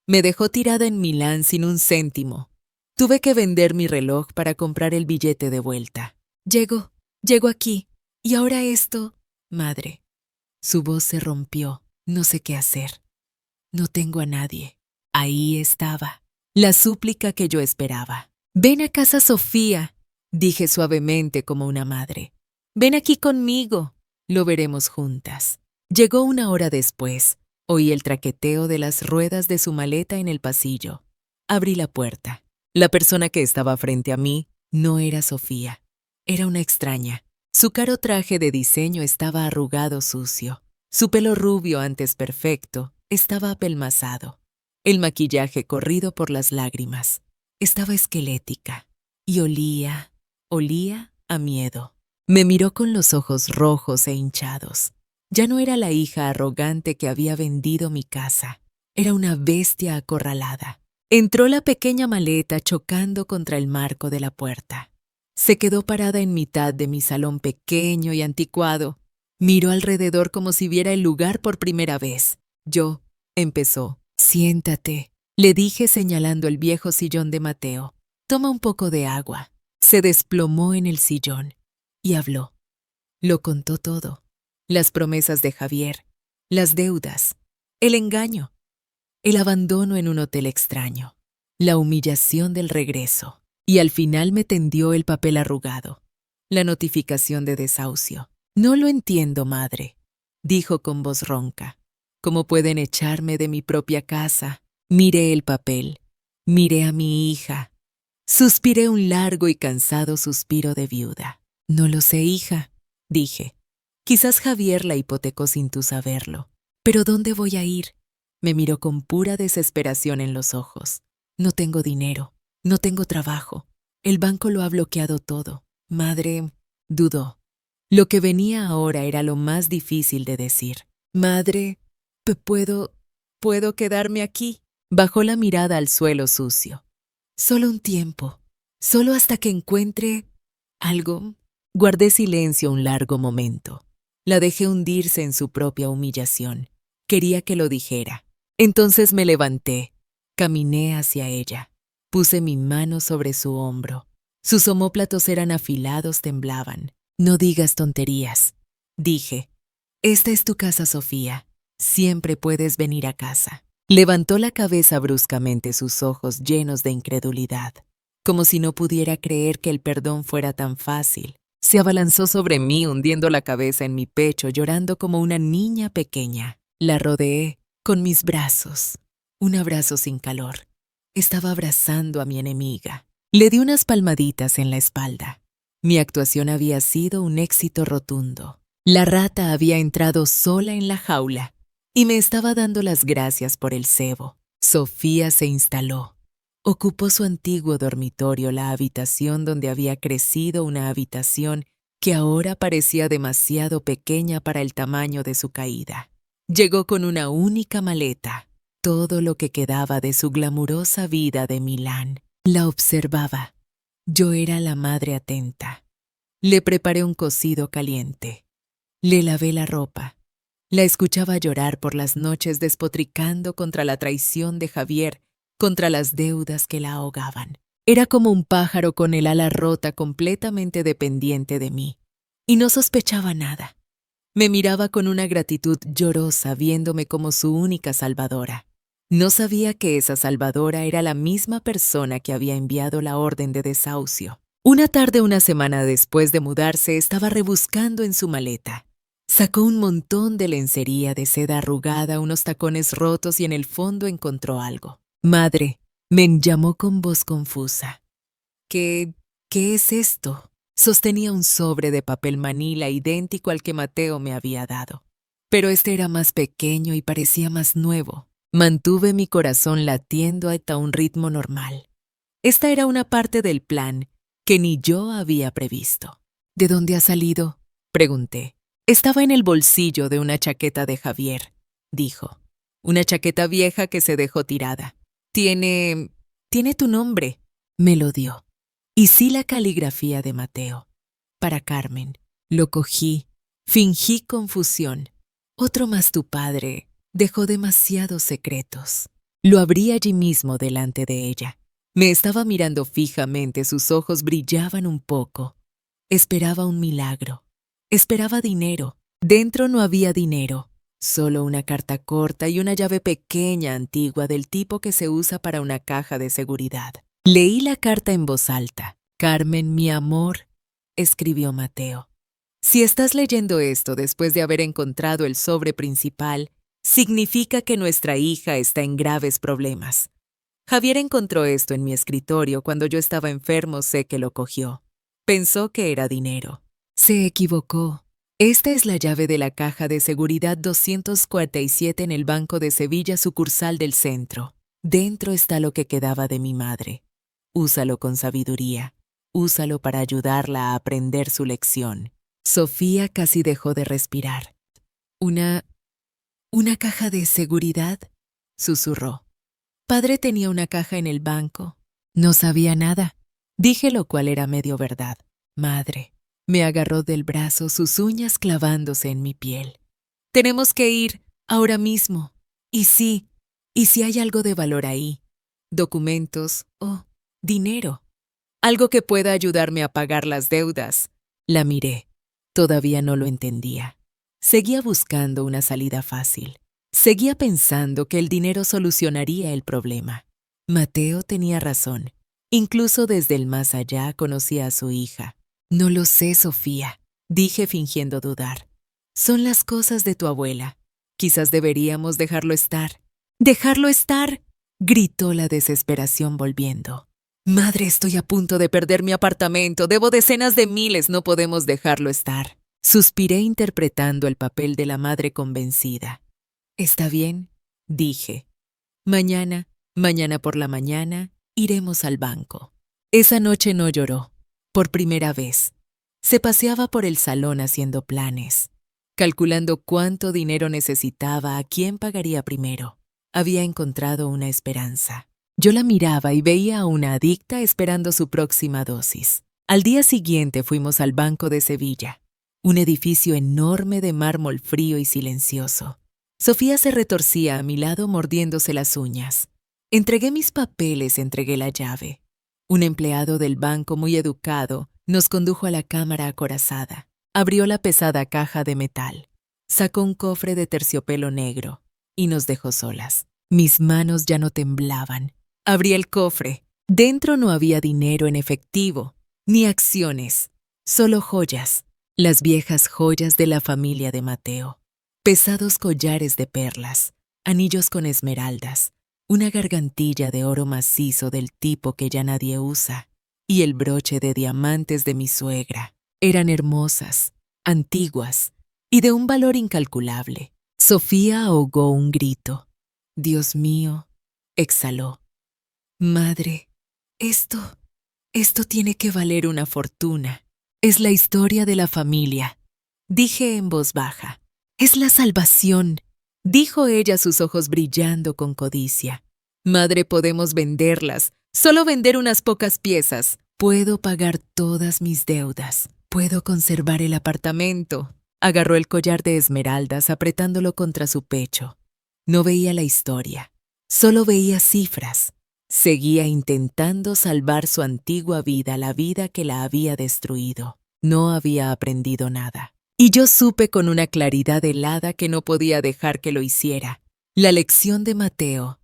Me dejó tirada en Milán sin un céntimo. Tuve que vender mi reloj para comprar el billete de vuelta. Llego aquí. Y ahora esto, madre. Su voz se rompió. No sé qué hacer. No tengo a nadie. Ahí estaba, la súplica que yo esperaba. Ven a casa, Sofía, dije suavemente como una madre. Ven aquí conmigo. Lo veremos juntas. Llegó 1 hora después. Oí el traqueteo de las ruedas de su maleta en el pasillo. Abrí la puerta. La persona que estaba frente a mí no era Sofía. Era una extraña. Su caro traje de diseño estaba arrugado, sucio. Su pelo rubio, antes perfecto, estaba apelmazado. El maquillaje corrido por las lágrimas. Estaba esquelética. Y olía a miedo. Me miró con los ojos rojos e hinchados. Ya no era la hija arrogante que había vendido mi casa. Era una bestia acorralada. Entró la pequeña maleta chocando contra el marco de la puerta. Se quedó parada en mitad de mi salón pequeño y anticuado. Miró alrededor como si viera el lugar por primera vez. Empezó. Siéntate, le dije señalando el viejo sillón de Mateo. Toma un poco de agua. Se desplomó en el sillón y habló. Lo contó todo. Las promesas de Javier, las deudas, el engaño, el abandono en un hotel extraño, la humillación del regreso. Y al final me tendió el papel arrugado, la notificación de desahucio. No lo entiendo, madre, dijo con voz ronca. ¿Cómo pueden echarme de mi propia casa? Miré el papel, miré a mi hija. Suspiré un largo y cansado suspiro de viuda. No lo sé, hija, dije. Quizás Javier la hipotecó sin tú saberlo. ¿Pero dónde voy a ir? Me miró con pura desesperación en los ojos. No tengo dinero, no tengo trabajo. El banco lo ha bloqueado todo. Madre, dudó. Lo que venía ahora era lo más difícil de decir. Madre, ¿puedo quedarme aquí? Bajó la mirada al suelo sucio. Solo un tiempo, solo hasta que encuentre algo. Guardé silencio un largo momento. La dejé hundirse en su propia humillación. Quería que lo dijera. Entonces me levanté, caminé hacia ella. Puse mi mano sobre su hombro. Sus omóplatos eran afilados, temblaban. No digas tonterías, dije. Esta es tu casa, Sofía. Siempre puedes venir a casa. Levantó la cabeza bruscamente, sus ojos llenos de incredulidad, como si no pudiera creer que el perdón fuera tan fácil. Se abalanzó sobre mí, hundiendo la cabeza en mi pecho, llorando como una niña pequeña. La rodeé con mis brazos, un abrazo sin calor. Estaba abrazando a mi enemiga. Le di unas palmaditas en la espalda. Mi actuación había sido un éxito rotundo. La rata había entrado sola en la jaula y me estaba dando las gracias por el cebo. Sofía se instaló. Ocupó su antiguo dormitorio, la habitación donde había crecido, una habitación que ahora parecía demasiado pequeña para el tamaño de su caída. Llegó con una única maleta, todo lo que quedaba de su glamurosa vida de Milán. La observaba. Yo era la madre atenta. Le preparé un cocido caliente. Le lavé la ropa. La escuchaba llorar por las noches despotricando contra la traición de Javier, contra las deudas que la ahogaban. Era como un pájaro con el ala rota, completamente dependiente de mí. Y no sospechaba nada. Me miraba con una gratitud llorosa, viéndome como su única salvadora. No sabía que esa salvadora era la misma persona que había enviado la orden de desahucio. Una tarde, una semana después de mudarse, estaba rebuscando en su maleta. Sacó un montón de lencería de seda arrugada, unos tacones rotos y en el fondo encontró algo. «Madre», me llamó con voz confusa. ¿Qué es esto? Sostenía un sobre de papel manila idéntico al que Mateo me había dado. Pero este era más pequeño y parecía más nuevo. Mantuve mi corazón latiendo hasta un ritmo normal. Esta era una parte del plan que ni yo había previsto. «¿De dónde ha salido?», pregunté. «Estaba en el bolsillo de una chaqueta de Javier», dijo. «Una chaqueta vieja que se dejó tirada. Tiene tu nombre», me lo dio. Y sí, la caligrafía de Mateo. Para Carmen. Lo cogí. Fingí confusión. «Otro más tu padre. Dejó demasiados secretos». Lo abrí allí mismo delante de ella. Me estaba mirando fijamente, sus ojos brillaban un poco. Esperaba un milagro. Esperaba dinero. Dentro no había dinero. Solo una carta corta y una llave pequeña antigua del tipo que se usa para una caja de seguridad. Leí la carta en voz alta. «Carmen, mi amor», escribió Mateo. «Si estás leyendo esto después de haber encontrado el sobre principal, significa que nuestra hija está en graves problemas. Javier encontró esto en mi escritorio cuando yo estaba enfermo, sé que lo cogió. Pensó que era dinero. Se equivocó. Esta es la llave de la caja de seguridad 247 en el Banco de Sevilla, sucursal del centro. Dentro está lo que quedaba de mi madre. Úsalo con sabiduría. Úsalo para ayudarla a aprender su lección». Sofía casi dejó de respirar. ¿Una caja de seguridad?», susurró. «Padre tenía una caja en el banco. No sabía nada». Dije, lo cual era medio verdad. «Madre». Me agarró del brazo, sus uñas clavándose en mi piel. «Tenemos que ir, ahora mismo. Y si hay algo de valor ahí. Documentos o dinero. Algo que pueda ayudarme a pagar las deudas». La miré. Todavía no lo entendía. Seguía buscando una salida fácil. Seguía pensando que el dinero solucionaría el problema. Mateo tenía razón. Incluso desde el más allá conocía a su hija. «No lo sé, Sofía», dije fingiendo dudar. «Son las cosas de tu abuela. Quizás deberíamos dejarlo estar». «¿Dejarlo estar?», gritó la desesperación volviendo. «Madre, estoy a punto de perder mi apartamento. Debo decenas de miles. No podemos dejarlo estar». Suspiré interpretando el papel de la madre convencida. «Está bien», dije. Mañana por la mañana, iremos al banco». Esa noche no lloró. Por primera vez. Se paseaba por el salón haciendo planes, calculando cuánto dinero necesitaba, a quién pagaría primero. Había encontrado una esperanza. Yo la miraba y veía a una adicta esperando su próxima dosis. Al día siguiente fuimos al Banco de Sevilla, un edificio enorme de mármol frío y silencioso. Sofía se retorcía a mi lado mordiéndose las uñas. Entregué mis papeles, entregué la llave. Un empleado del banco muy educado nos condujo a la cámara acorazada. Abrió la pesada caja de metal. Sacó un cofre de terciopelo negro y nos dejó solas. Mis manos ya no temblaban. Abrí el cofre. Dentro no había dinero en efectivo, ni acciones, solo joyas. Las viejas joyas de la familia de Mateo. Pesados collares de perlas, anillos con esmeraldas, una gargantilla de oro macizo del tipo que ya nadie usa, y el broche de diamantes de mi suegra. Eran hermosas, antiguas y de un valor incalculable. Sofía ahogó un grito. «Dios mío», exhaló. Madre, esto tiene que valer una fortuna. Es la historia de la familia, dije en voz baja. Es la salvación, dijo ella, sus ojos brillando con codicia. Madre, podemos venderlas, solo vender unas pocas piezas. Puedo pagar todas mis deudas. Puedo conservar el apartamento. Agarró el collar de esmeraldas apretándolo contra su pecho. No veía la historia, solo veía cifras. Seguía intentando salvar su antigua vida, la vida que la había destruido. No había aprendido nada. Y yo supe con una claridad helada que no podía dejar que lo hiciera. La lección de Mateo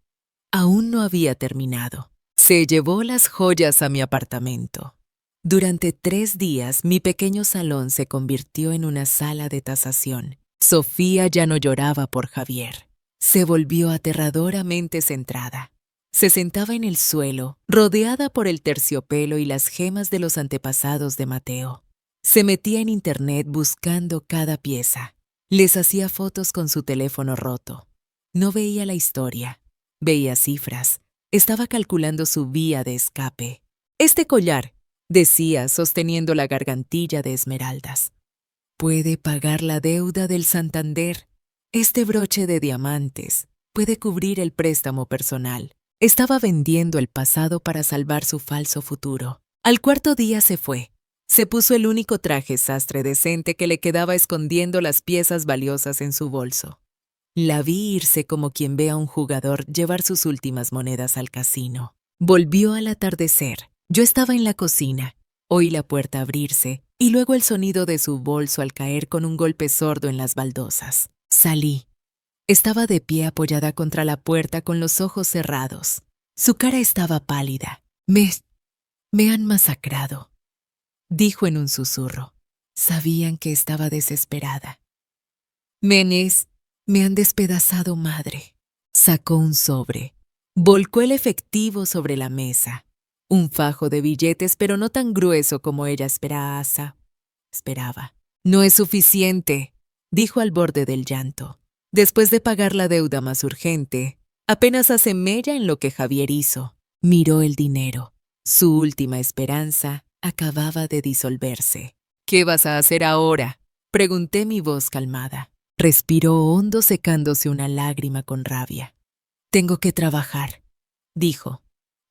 aún no había terminado. Se llevó las joyas a mi apartamento. Durante 3 días, mi pequeño salón se convirtió en una sala de tasación. Sofía ya no lloraba por Javier. Se volvió aterradoramente centrada. Se sentaba en el suelo, rodeada por el terciopelo y las gemas de los antepasados de Mateo. Se metía en internet buscando cada pieza. Les hacía fotos con su teléfono roto. No veía la historia. Veía cifras. Estaba calculando su vía de escape. Este collar, decía, sosteniendo la gargantilla de esmeraldas, puede pagar la deuda del Santander. Este broche de diamantes puede cubrir el préstamo personal. Estaba vendiendo el pasado para salvar su falso futuro. Al 4.º día se fue. Se puso el único traje sastre decente que le quedaba, escondiendo las piezas valiosas en su bolso. La vi irse como quien ve a un jugador llevar sus últimas monedas al casino. Volvió al atardecer. Yo estaba en la cocina. Oí la puerta abrirse y luego el sonido de su bolso al caer con un golpe sordo en las baldosas. Salí. Estaba de pie apoyada contra la puerta con los ojos cerrados. Su cara estaba pálida. Me han masacrado, dijo en un susurro. Sabían que estaba desesperada. Me han despedazado, madre. Sacó un sobre. Volcó el efectivo sobre la mesa. Un fajo de billetes, pero no tan grueso como ella esperaba. No es suficiente, dijo al borde del llanto. Después de pagar la deuda más urgente, apenas hace mella en lo que Javier hizo. Miró el dinero. Su última esperanza acababa de disolverse. ¿Qué vas a hacer ahora?, pregunté, mi voz calmada. Respiró hondo, secándose una lágrima con rabia. Tengo que trabajar, dijo.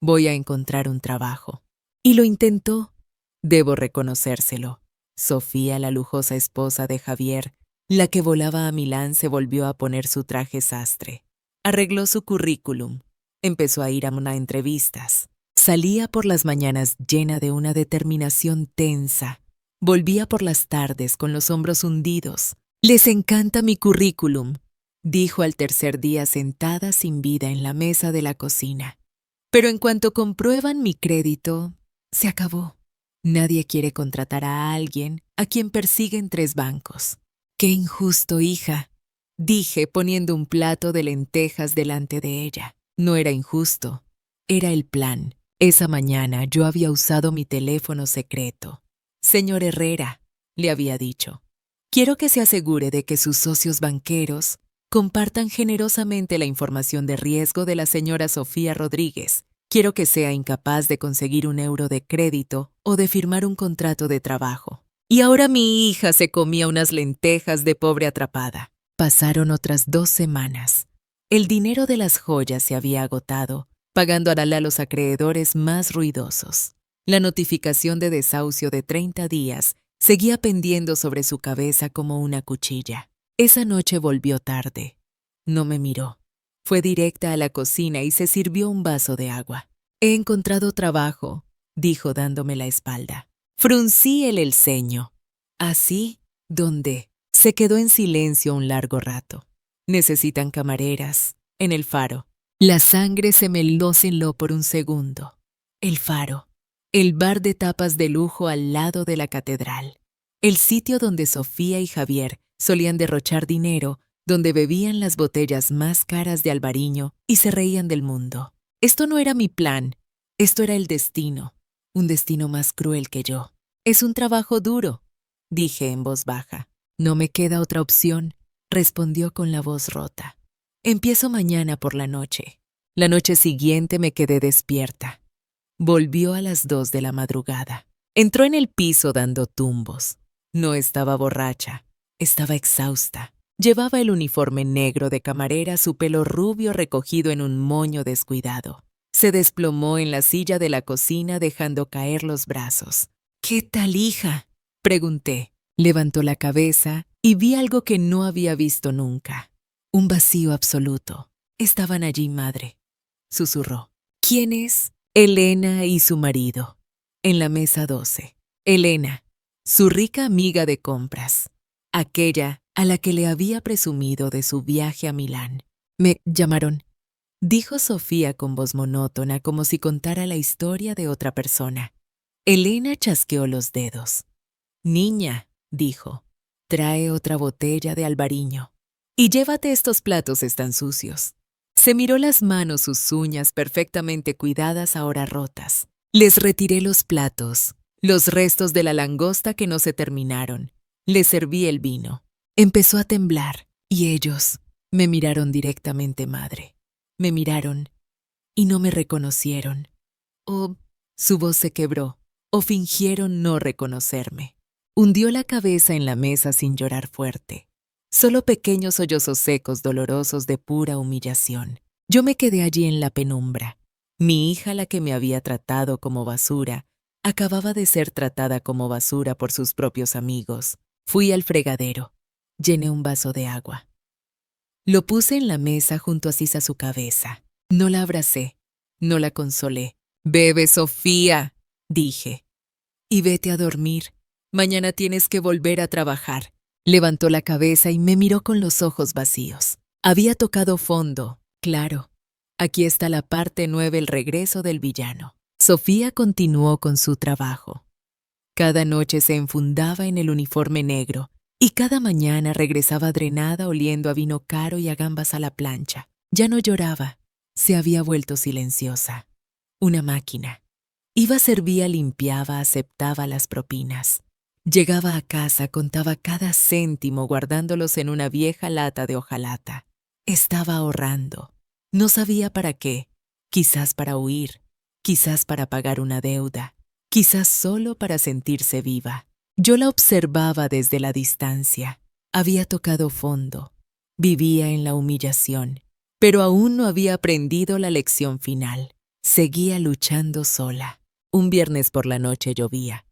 Voy a encontrar un trabajo. Y lo intentó. Debo reconocérselo. Sofía, la lujosa esposa de Javier, la que volaba a Milán, se volvió a poner su traje sastre. Arregló su currículum. Empezó a ir a entrevistas. Salía por las mañanas llena de una determinación tensa. Volvía por las tardes con los hombros hundidos. Les encanta mi currículum, dijo al 3.er día, sentada sin vida en la mesa de la cocina. Pero en cuanto comprueban mi crédito, se acabó. Nadie quiere contratar a alguien a quien persiguen 3 bancos. ¡Qué injusto, hija!, dije, poniendo un plato de lentejas delante de ella. No era injusto, era el plan. Esa mañana yo había usado mi teléfono secreto. Señor Herrera, le había dicho, quiero que se asegure de que sus socios banqueros compartan generosamente la información de riesgo de la señora Sofía Rodríguez. Quiero que sea incapaz de conseguir un euro de crédito o de firmar un contrato de trabajo. Y ahora mi hija se comía unas lentejas de pobre atrapada. Pasaron otras 2 semanas. El dinero de las joyas se había agotado, pagando a los acreedores más ruidosos. La notificación de desahucio de 30 días seguía pendiendo sobre su cabeza como una cuchilla. Esa noche volvió tarde. No me miró. Fue directa a la cocina y se sirvió un vaso de agua. He encontrado trabajo, dijo dándome la espalda. Fruncí el ceño. ¿Así? ¿Dónde? Se quedó en silencio un largo rato. Necesitan camareras. En el Faro. La sangre se me heló por un segundo. El Faro. El bar de tapas de lujo al lado de la catedral. El sitio donde Sofía y Javier solían derrochar dinero, donde bebían las botellas más caras de Albariño y se reían del mundo. Esto no era mi plan, esto era el destino, un destino más cruel que yo. Es un trabajo duro, dije en voz baja. No me queda otra opción, respondió con la voz rota. Empiezo mañana por la noche. La noche siguiente me quedé despierta. Volvió a las 2 de la madrugada. Entró en el piso dando tumbos. No estaba borracha, estaba exhausta. Llevaba el uniforme negro de camarera, su pelo rubio recogido en un moño descuidado. Se desplomó en la silla de la cocina dejando caer los brazos. ¿Qué tal, hija?, pregunté. Levantó la cabeza y vi algo que no había visto nunca. Un vacío absoluto. Estaban allí, madre, susurró. ¿Quién es? Elena y su marido. En la mesa 12. Elena, su rica amiga de compras. Aquella a la que le había presumido de su viaje a Milán. Me llamaron, dijo Sofía con voz monótona como si contara la historia de otra persona. Elena chasqueó los dedos. Niña, dijo, trae otra botella de albariño. Y llévate estos platos, están sucios. Se miró las manos, sus uñas perfectamente cuidadas ahora rotas. Les retiré los platos, los restos de la langosta que no se terminaron. Les serví el vino. Empezó a temblar y ellos me miraron directamente, madre. Me miraron y no me reconocieron. O su voz se quebró, o fingieron no reconocerme. Hundió la cabeza en la mesa sin llorar fuerte. Solo pequeños sollozos secos dolorosos de pura humillación. Yo me quedé allí en la penumbra. Mi hija, la que me había tratado como basura, acababa de ser tratada como basura por sus propios amigos. Fui al fregadero. Llené un vaso de agua. Lo puse en la mesa junto a su cabeza. No la abracé, no la consolé. «Bebe, Sofía», dije. «Y vete a dormir. Mañana tienes que volver a trabajar». Levantó la cabeza y me miró con los ojos vacíos. Había tocado fondo, claro. Aquí está la parte 9, el regreso del villano. Sofía continuó con su trabajo. Cada noche se enfundaba en el uniforme negro y cada mañana regresaba drenada oliendo a vino caro y a gambas a la plancha. Ya no lloraba, se había vuelto silenciosa. Una máquina. Iba, servía, limpiaba, aceptaba las propinas. Llegaba a casa, contaba cada céntimo guardándolos en una vieja lata de hojalata. Estaba ahorrando. No sabía para qué. Quizás para huir, quizás para pagar una deuda, quizás solo para sentirse viva. Yo la observaba desde la distancia. Había tocado fondo. Vivía en la humillación, pero aún no había aprendido la lección final. Seguía luchando sola. Un viernes por la noche llovía.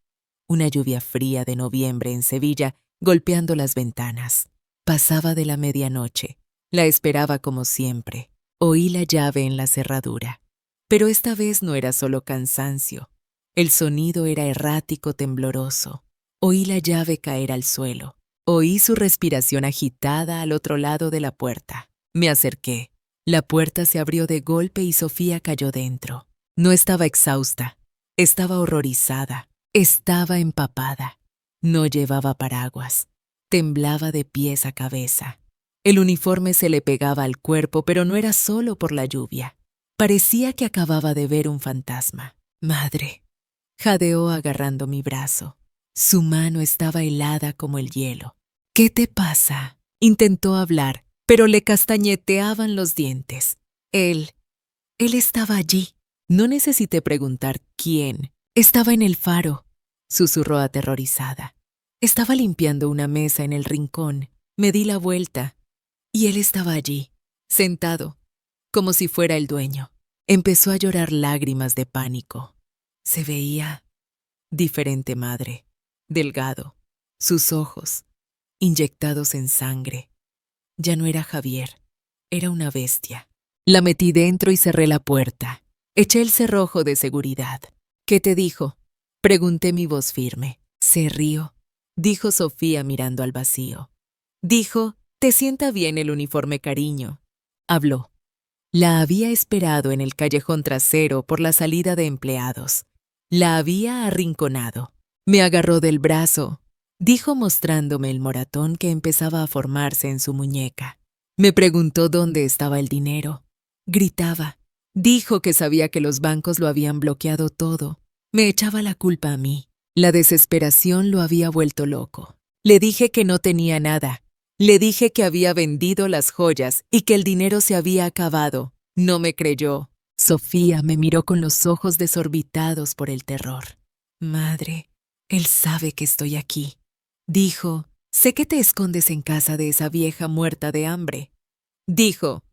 Una lluvia fría de noviembre en Sevilla, golpeando las ventanas. Pasaba de la medianoche. La esperaba como siempre. Oí la llave en la cerradura. Pero esta vez no era solo cansancio. El sonido era errático, tembloroso. Oí la llave caer al suelo. Oí su respiración agitada al otro lado de la puerta. Me acerqué. La puerta se abrió de golpe y Sofía cayó dentro. No estaba exhausta. Estaba horrorizada. Estaba empapada. No llevaba paraguas. Temblaba de pies a cabeza. El uniforme se le pegaba al cuerpo, pero no era solo por la lluvia. Parecía que acababa de ver un fantasma. «Madre», jadeó agarrando mi brazo. Su mano estaba helada como el hielo. «¿Qué te pasa?». Intentó hablar, pero le castañeteaban los dientes. Él estaba allí. No necesité preguntar quién. Estaba en el faro, susurró aterrorizada. Estaba limpiando una mesa en el rincón. Me di la vuelta y él estaba allí, sentado, como si fuera el dueño. Empezó a llorar lágrimas de pánico. Se veía diferente, madre, delgado, sus ojos inyectados en sangre. Ya no era Javier, era una bestia. La metí dentro y cerré la puerta. Eché el cerrojo de seguridad. «¿Qué te dijo?», pregunté, mi voz firme. «Se rió», dijo Sofía mirando al vacío. «Dijo, te sienta bien el uniforme, cariño». Habló. La había esperado en el callejón trasero por la salida de empleados. La había arrinconado. Me agarró del brazo, dijo mostrándome el moratón que empezaba a formarse en su muñeca. Me preguntó dónde estaba el dinero. Gritaba. Dijo que sabía que los bancos lo habían bloqueado todo. Me echaba la culpa a mí. La desesperación lo había vuelto loco. Le dije que no tenía nada. Le dije que había vendido las joyas y que el dinero se había acabado. No me creyó. Sofía me miró con los ojos desorbitados por el terror. Madre, él sabe que estoy aquí. Dijo, sé que te escondes en casa de esa vieja muerta de hambre. Dijo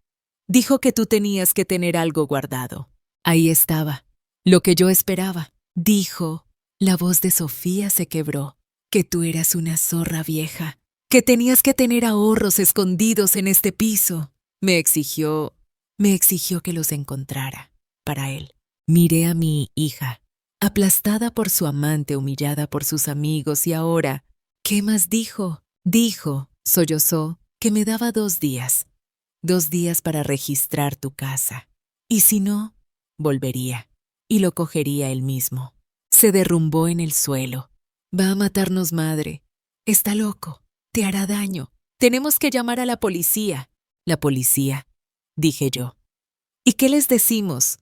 que tú tenías que tener algo guardado. Ahí estaba, lo que yo esperaba. Dijo, la voz de Sofía se quebró, que tú eras una zorra vieja, que tenías que tener ahorros escondidos en este piso. Me exigió que los encontrara, para él. Miré a mi hija, aplastada por su amante, humillada por sus amigos, y ahora, ¿qué más dijo? Dijo, sollozó, que me daba 2 días. 2 días para registrar tu casa. Y si no, volvería, y lo cogería él mismo. Se derrumbó en el suelo. Va a matarnos, madre. Está loco. Te hará daño. Tenemos que llamar a la policía. La policía, dije yo. ¿Y qué les decimos?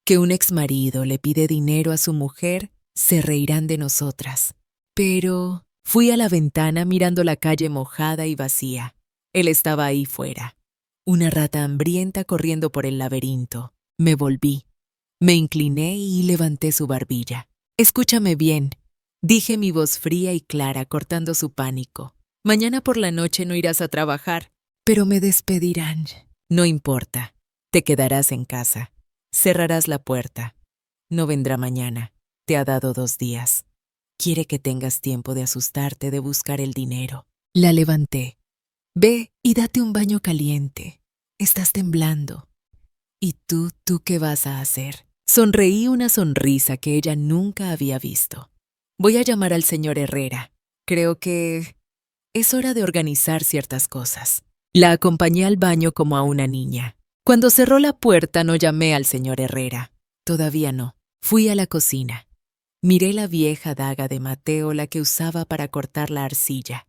Que un exmarido le pide dinero a su mujer, se reirán de nosotras. Pero fui a la ventana mirando la calle mojada y vacía. Él estaba ahí fuera. Una rata hambrienta corriendo por el laberinto. Me volví. Me incliné y levanté su barbilla. Escúchame bien, dije, mi voz fría y clara cortando su pánico. Mañana por la noche no irás a trabajar, pero me despedirán. No importa, te quedarás en casa. Cerrarás la puerta. No vendrá mañana. Te ha dado 2 días. Quiere que tengas tiempo de asustarte, de buscar el dinero. La levanté. Ve y date un baño caliente. Estás temblando. ¿Y tú qué vas a hacer? Sonreí una sonrisa que ella nunca había visto. Voy a llamar al señor Herrera. Creo que es hora de organizar ciertas cosas. La acompañé al baño como a una niña. Cuando cerró la puerta no llamé al señor Herrera. Todavía no. Fui a la cocina. Miré la vieja daga de Mateo, la que usaba para cortar la arcilla.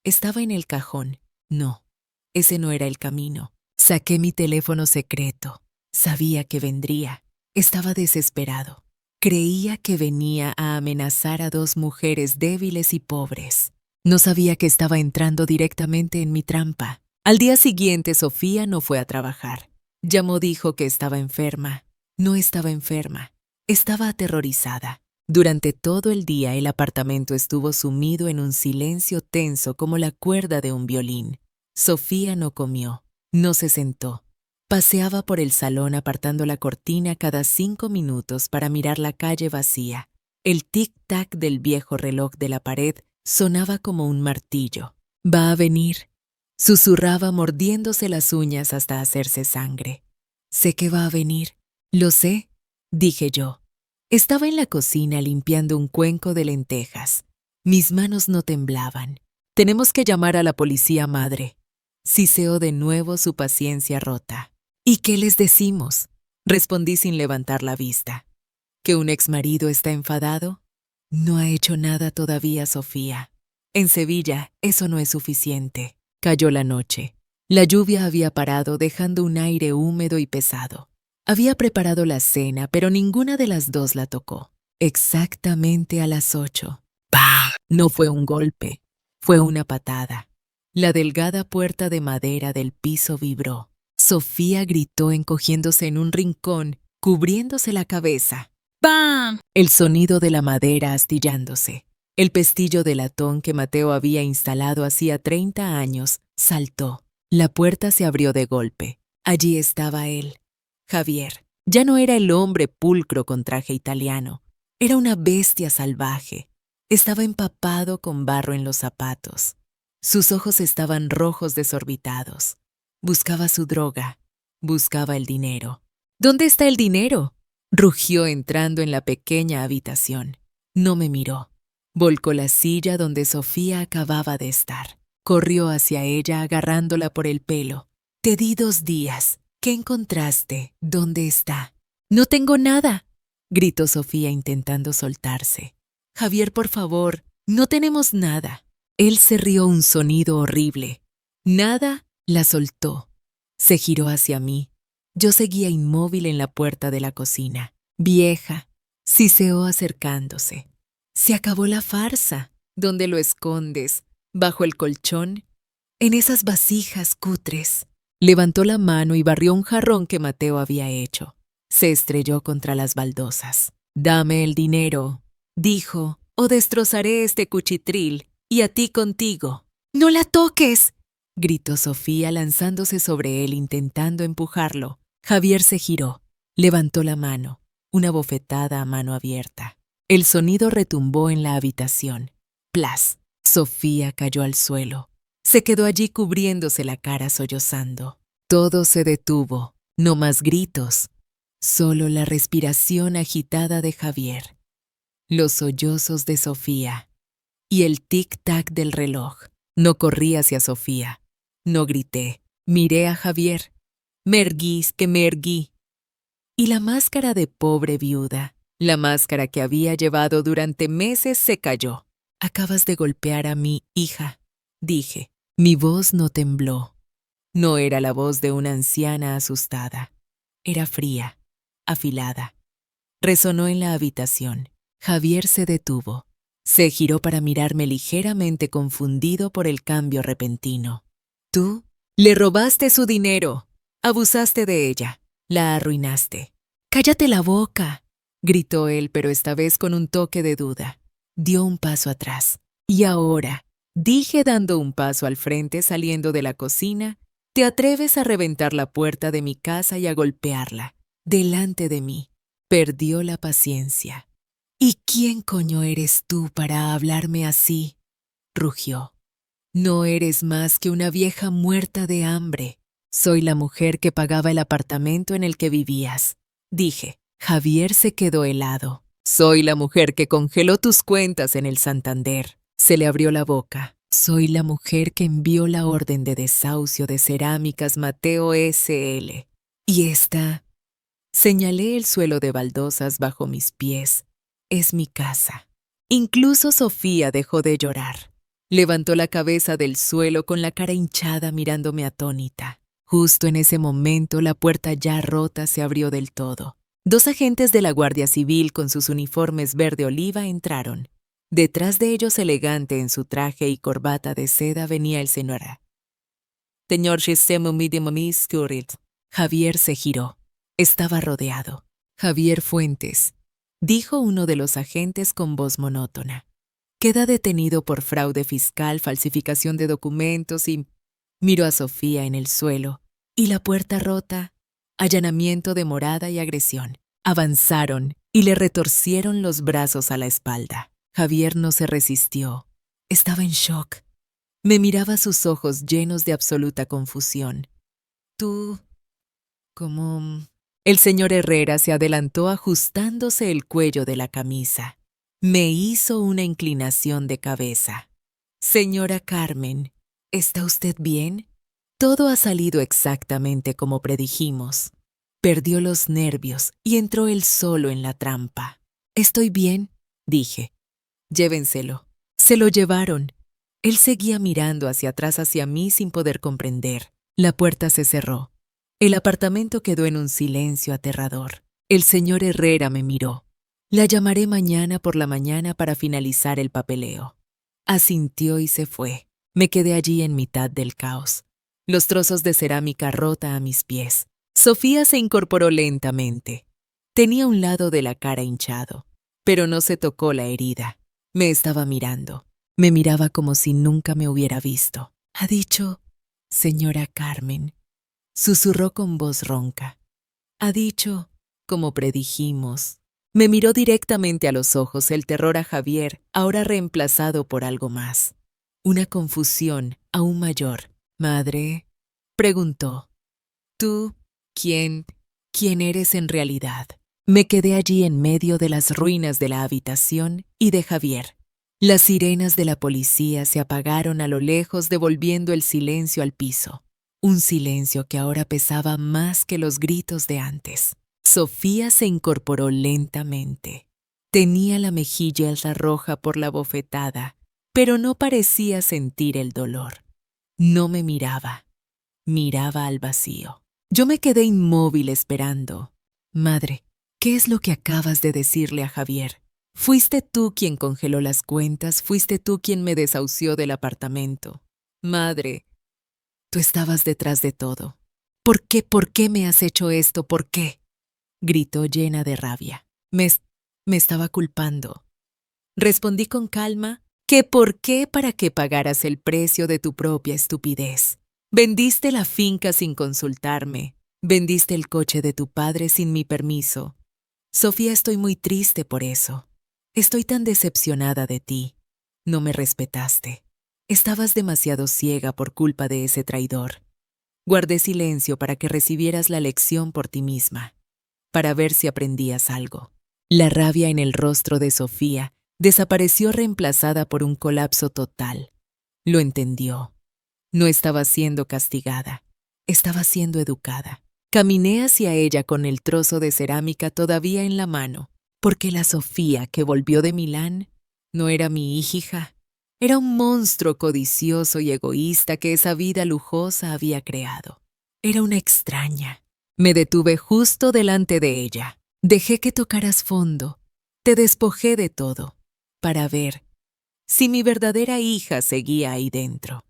Estaba en el cajón. No, ese no era el camino. Saqué mi teléfono secreto. Sabía que vendría. Estaba desesperado. Creía que venía a amenazar a 2 mujeres débiles y pobres. No sabía que estaba entrando directamente en mi trampa. Al día siguiente, Sofía no fue a trabajar. Llamó, dijo que estaba enferma. No estaba enferma. Estaba aterrorizada. Durante todo el día el apartamento estuvo sumido en un silencio tenso como la cuerda de un violín. Sofía no comió, no se sentó. Paseaba por el salón apartando la cortina cada 5 minutos para mirar la calle vacía. El tic-tac del viejo reloj de la pared sonaba como un martillo. Va a venir, susurraba mordiéndose las uñas hasta hacerse sangre. Sé que va a venir. Lo sé, dije yo. Estaba en la cocina limpiando un cuenco de lentejas. Mis manos no temblaban. Tenemos que llamar a la policía, madre. Siseó de nuevo su paciencia rota. ¿Y qué les decimos? Respondí sin levantar la vista. ¿Que un exmarido está enfadado? No ha hecho nada todavía, Sofía. En Sevilla eso no es suficiente. Cayó la noche. La lluvia había parado, dejando un aire húmedo y pesado. Había preparado la cena, pero ninguna de las 2 la tocó. Exactamente a las 8. ¡Pah! No fue un golpe, fue una patada. La delgada puerta de madera del piso vibró. Sofía gritó encogiéndose en un rincón, cubriéndose la cabeza. ¡Bam! El sonido de la madera astillándose. El pestillo de latón que Mateo había instalado hacía 30 años saltó. La puerta se abrió de golpe. Allí estaba él, Javier. Ya no era el hombre pulcro con traje italiano. Era una bestia salvaje. Estaba empapado con barro en los zapatos. Sus ojos estaban rojos desorbitados. Buscaba su droga. Buscaba el dinero. ¿Dónde está el dinero?, rugió entrando en la pequeña habitación. No me miró. Volcó la silla donde Sofía acababa de estar. Corrió hacia ella agarrándola por el pelo. Te di 2 días. ¿Qué encontraste? ¿Dónde está? No tengo nada, gritó Sofía intentando soltarse. Javier, por favor, no tenemos nada. Él se rió un sonido horrible. Nada, la soltó. Se giró hacia mí. Yo seguía inmóvil en la puerta de la cocina. Vieja, siseó acercándose. Se acabó la farsa. ¿Dónde lo escondes? ¿Bajo el colchón? En esas vasijas cutres. Levantó la mano y barrió un jarrón que Mateo había hecho. Se estrelló contra las baldosas. «Dame el dinero», dijo, «o destrozaré este cuchitril, y a ti contigo». «¡No la toques!», gritó Sofía lanzándose sobre él intentando empujarlo. Javier se giró, levantó la mano, una bofetada a mano abierta. El sonido retumbó en la habitación. ¡Plas! Sofía cayó al suelo. Se quedó allí cubriéndose la cara sollozando. Todo se detuvo, no más gritos, solo la respiración agitada de Javier, los sollozos de Sofía y el tic-tac del reloj. No corrí hacia Sofía, no grité, miré a Javier. Me erguí. Y la máscara de pobre viuda, la máscara que había llevado durante meses, se cayó. «Acabas de golpear a mi hija», dije. Mi voz no tembló. No era la voz de una anciana asustada. Era fría, afilada. Resonó en la habitación. Javier se detuvo. Se giró para mirarme ligeramente confundido por el cambio repentino. «Tú le robaste su dinero. Abusaste de ella. La arruinaste». «¡Cállate la boca!», gritó él, pero esta vez con un toque de duda. Dio un paso atrás. «Y ahora», dije dando un paso al frente saliendo de la cocina, «¿te atreves a reventar la puerta de mi casa y a golpearla delante de mí?» Perdió la paciencia. «¿Y quién coño eres tú para hablarme así?», rugió. «No eres más que una vieja muerta de hambre. Soy la mujer que pagaba el apartamento en el que vivías», dije. Javier se quedó helado. «Soy la mujer que congeló tus cuentas en el Santander». Se le abrió la boca. «Soy la mujer que envió la orden de desahucio de Cerámicas Mateo S.L. Y esta», señalé el suelo de baldosas bajo mis pies, «es mi casa». Incluso Sofía dejó de llorar. Levantó la cabeza del suelo con la cara hinchada mirándome atónita. Justo en ese momento la puerta ya rota se abrió del todo. 2 agentes de la Guardia Civil con sus uniformes verde oliva entraron. Detrás de ellos, elegante en su traje y corbata de seda, venía el señor. Javier se giró. Estaba rodeado. «Javier Fuentes», dijo uno de los agentes con voz monótona. «Queda detenido por fraude fiscal, falsificación de documentos y...». Miró a Sofía en el suelo. «Y la puerta rota, allanamiento de morada y agresión». Avanzaron y le retorcieron los brazos a la espalda. Javier no se resistió. Estaba en shock. Me miraba sus ojos llenos de absoluta confusión. «Tú... ¿cómo...?» El señor Herrera se adelantó ajustándose el cuello de la camisa. Me hizo una inclinación de cabeza. «Señora Carmen, ¿está usted bien?» Todo ha salido exactamente como predijimos. Perdió los nervios y entró él solo en la trampa. «Estoy bien», dije. «Llévenselo». Se lo llevaron. Él seguía mirando hacia atrás hacia mí sin poder comprender. La puerta se cerró. El apartamento quedó en un silencio aterrador. El señor Herrera me miró. «La llamaré mañana por la mañana para finalizar el papeleo». Asintió y se fue. Me quedé allí en mitad del caos. Los trozos de cerámica rota a mis pies. Sofía se incorporó lentamente. Tenía un lado de la cara hinchado, pero no se tocó la herida. Me estaba mirando. Me miraba como si nunca me hubiera visto. «¿Ha dicho, señora Carmen?», susurró con voz ronca. «Ha dicho, como predijimos». Me miró directamente a los ojos, el terror a Javier, ahora reemplazado por algo más. Una confusión aún mayor. «Madre», preguntó, «¿tú quién eres en realidad?» Me quedé allí en medio de las ruinas de la habitación y de Javier. Las sirenas de la policía se apagaron a lo lejos, devolviendo el silencio al piso. Un silencio que ahora pesaba más que los gritos de antes. Sofía se incorporó lentamente. Tenía la mejilla roja por la bofetada, pero no parecía sentir el dolor. No me miraba. Miraba al vacío. Yo me quedé inmóvil esperando. «Madre, ¿qué es lo que acabas de decirle a Javier? Fuiste tú quien congeló las cuentas, fuiste tú quien me desahució del apartamento. Madre, tú estabas detrás de todo. ¿Por qué me has hecho esto? ¿Por qué? Gritó llena de rabia. Me estaba culpando. Respondí con calma que por qué para que pagaras el precio de tu propia estupidez. Vendiste la finca sin consultarme. Vendiste el coche de tu padre sin mi permiso. Sofía, estoy muy triste por eso. Estoy tan decepcionada de ti. No me respetaste. Estabas demasiado ciega por culpa de ese traidor. Guardé silencio para que recibieras la lección por ti misma, para ver si aprendías algo. La rabia en el rostro de Sofía desapareció reemplazada por un colapso total. Lo entendió. No estaba siendo castigada, estaba siendo educada. Caminé hacia ella con el trozo de cerámica todavía en la mano, porque la Sofía que volvió de Milán no era mi hija, era un monstruo codicioso y egoísta que esa vida lujosa había creado. Era una extraña. Me detuve justo delante de ella. Dejé que tocaras fondo. Te despojé de todo, para ver si mi verdadera hija seguía ahí dentro.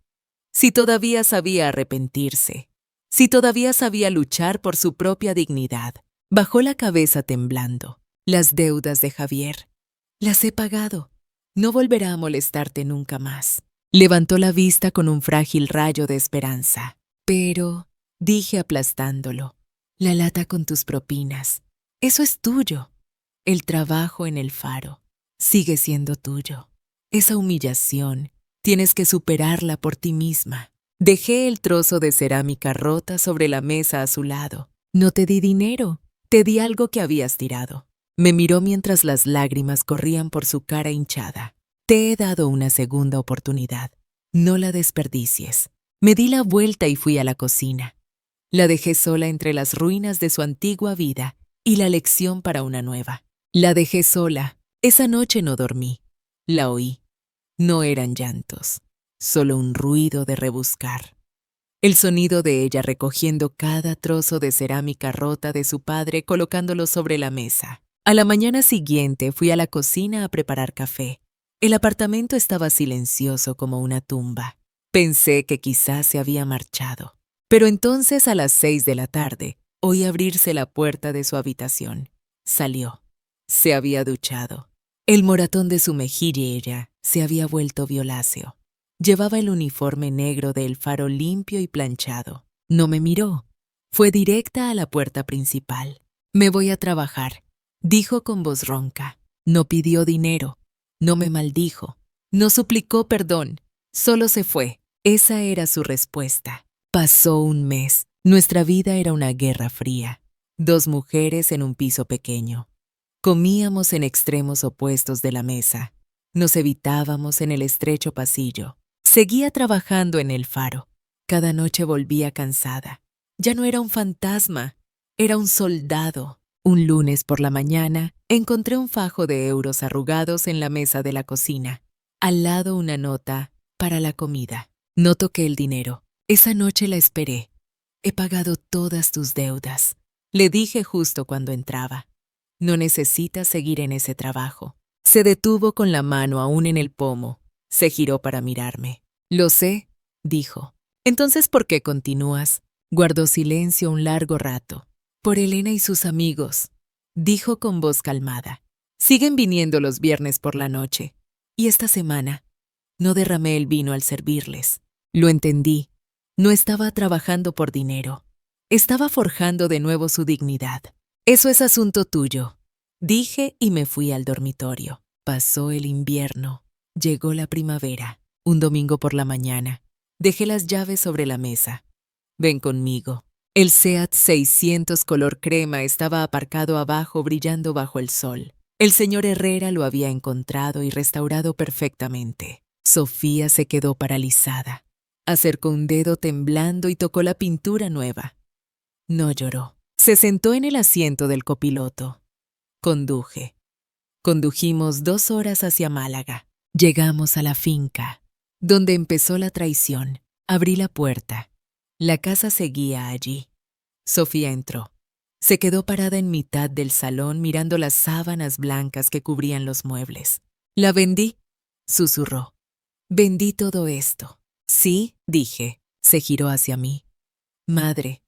Si todavía sabía arrepentirse, si todavía sabía luchar por su propia dignidad. Bajó la cabeza temblando. Las deudas de Javier. Las he pagado. No volverá a molestarte nunca más. Levantó la vista con un frágil rayo de esperanza. Pero, dije aplastándolo, la lata con tus propinas. Eso es tuyo. El trabajo en el faro sigue siendo tuyo. Esa humillación tienes que superarla por ti misma. Dejé el trozo de cerámica rota sobre la mesa a su lado. No te di dinero, te di algo que habías tirado. Me miró mientras las lágrimas corrían por su cara hinchada. Te he dado una segunda oportunidad. No la desperdicies. Me di la vuelta y fui a la cocina. La dejé sola entre las ruinas de su antigua vida y la lección para una nueva. La dejé sola. Esa noche no dormí. La oí. No eran llantos, solo un ruido de rebuscar. El sonido de ella recogiendo cada trozo de cerámica rota de su padre colocándolo sobre la mesa. A la mañana siguiente fui a la cocina a preparar café. El apartamento estaba silencioso como una tumba. Pensé que quizás se había marchado. Pero entonces a las 6 de la tarde oí abrirse la puerta de su habitación. Salió. Se había duchado. El moratón de su mejilla se había vuelto violáceo. Llevaba el uniforme negro del faro limpio y planchado. No me miró. Fue directa a la puerta principal. Me voy a trabajar, dijo con voz ronca. No pidió dinero. No me maldijo. No suplicó perdón. Solo se fue. Esa era su respuesta. Pasó un mes. Nuestra vida era una guerra fría. Dos mujeres en un piso pequeño. Comíamos en extremos opuestos de la mesa. Nos evitábamos en el estrecho pasillo. Seguía trabajando en el faro. Cada noche volvía cansada. Ya no era un fantasma, era un soldado. Un lunes por la mañana encontré un fajo de euros arrugados en la mesa de la cocina. Al lado una nota para la comida. No toqué el dinero. Esa noche la esperé. He pagado todas tus deudas. Le dije justo cuando entraba. No necesitas seguir en ese trabajo. Se detuvo con la mano aún en el pomo. Se giró para mirarme. Lo sé, dijo. Entonces, ¿por qué continúas? Guardó silencio un largo rato. Por Elena y sus amigos, dijo con voz calmada. Siguen viniendo los viernes por la noche. Y esta semana no derramé el vino al servirles. Lo entendí. No estaba trabajando por dinero. Estaba forjando de nuevo su dignidad. Eso es asunto tuyo, dije y me fui al dormitorio. Pasó el invierno. Llegó la primavera. Un domingo por la mañana. Dejé las llaves sobre la mesa. Ven conmigo. El Seat 600 color crema estaba aparcado abajo brillando bajo el sol. El señor Herrera lo había encontrado y restaurado perfectamente. Sofía se quedó paralizada. Acercó un dedo temblando y tocó la pintura nueva. No lloró. Se sentó en el asiento del copiloto. Conduje. Condujimos 2 horas hacia Málaga. Llegamos a la finca, donde empezó la traición. Abrí la puerta. La casa seguía allí. Sofía entró. Se quedó parada en mitad del salón mirando las sábanas blancas que cubrían los muebles. «La vendí», susurró. «Vendí todo esto». «Sí», dije. Se giró hacia mí. «Madre,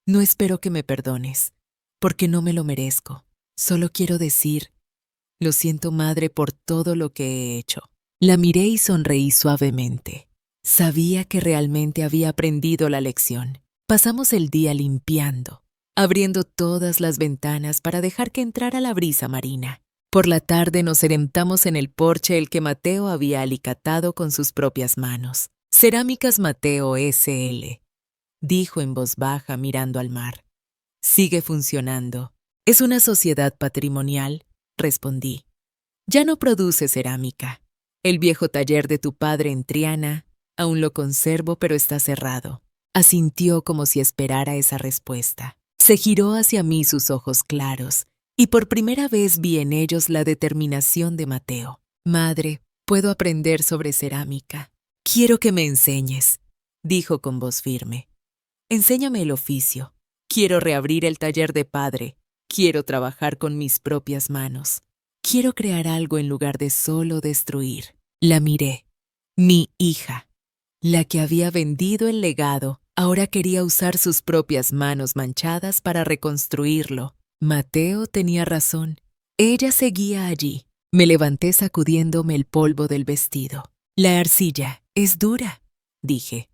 No espero que me perdones, porque no me lo merezco. Solo quiero decir, lo siento, madre, por todo lo que he hecho. La miré y sonreí suavemente. Sabía que realmente había aprendido la lección. Pasamos el día limpiando, abriendo todas las ventanas para dejar que entrara la brisa marina. Por la tarde nos sentamos en el porche el que Mateo había alicatado con sus propias manos. Cerámicas Mateo S.L., dijo en voz baja mirando al mar. Sigue funcionando. Es una sociedad patrimonial, respondí. Ya no produce cerámica. El viejo taller de tu padre en Triana, aún lo conservo, pero está cerrado. Asintió como si esperara esa respuesta. Se giró hacia mí sus ojos claros, y por primera vez vi en ellos la determinación de Mateo. Madre, puedo aprender sobre cerámica. Quiero que me enseñes, dijo con voz firme. Enséñame el oficio. Quiero reabrir el taller de padre. Quiero trabajar con mis propias manos. Quiero crear algo en lugar de solo destruir. La miré. Mi hija, la que había vendido el legado, ahora quería usar sus propias manos manchadas para reconstruirlo. Mateo tenía razón. Ella seguía allí. Me levanté sacudiéndome el polvo del vestido. La arcilla es dura, dije.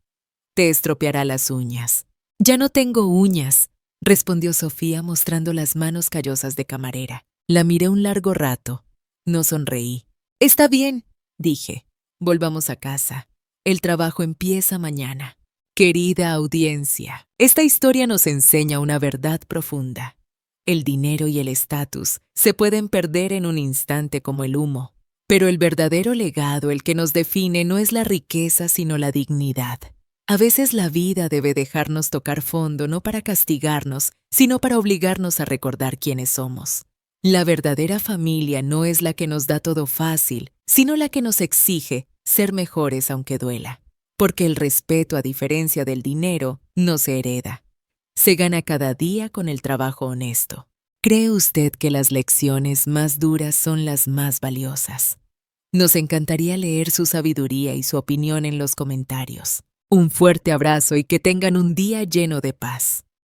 Te estropeará las uñas. Ya no tengo uñas, respondió Sofía mostrando las manos callosas de camarera. La miré un largo rato. No sonreí. Está bien, dije. Volvamos a casa. El trabajo empieza mañana. Querida audiencia, esta historia nos enseña una verdad profunda. El dinero y el estatus se pueden perder en un instante como el humo, pero el verdadero legado, el que nos define, no es la riqueza sino la dignidad. A veces la vida debe dejarnos tocar fondo no para castigarnos, sino para obligarnos a recordar quiénes somos. La verdadera familia no es la que nos da todo fácil, sino la que nos exige ser mejores aunque duela. Porque el respeto, a diferencia del dinero, no se hereda. Se gana cada día con el trabajo honesto. ¿Cree usted que las lecciones más duras son las más valiosas? Nos encantaría leer su sabiduría y su opinión en los comentarios. Un fuerte abrazo y que tengan un día lleno de paz.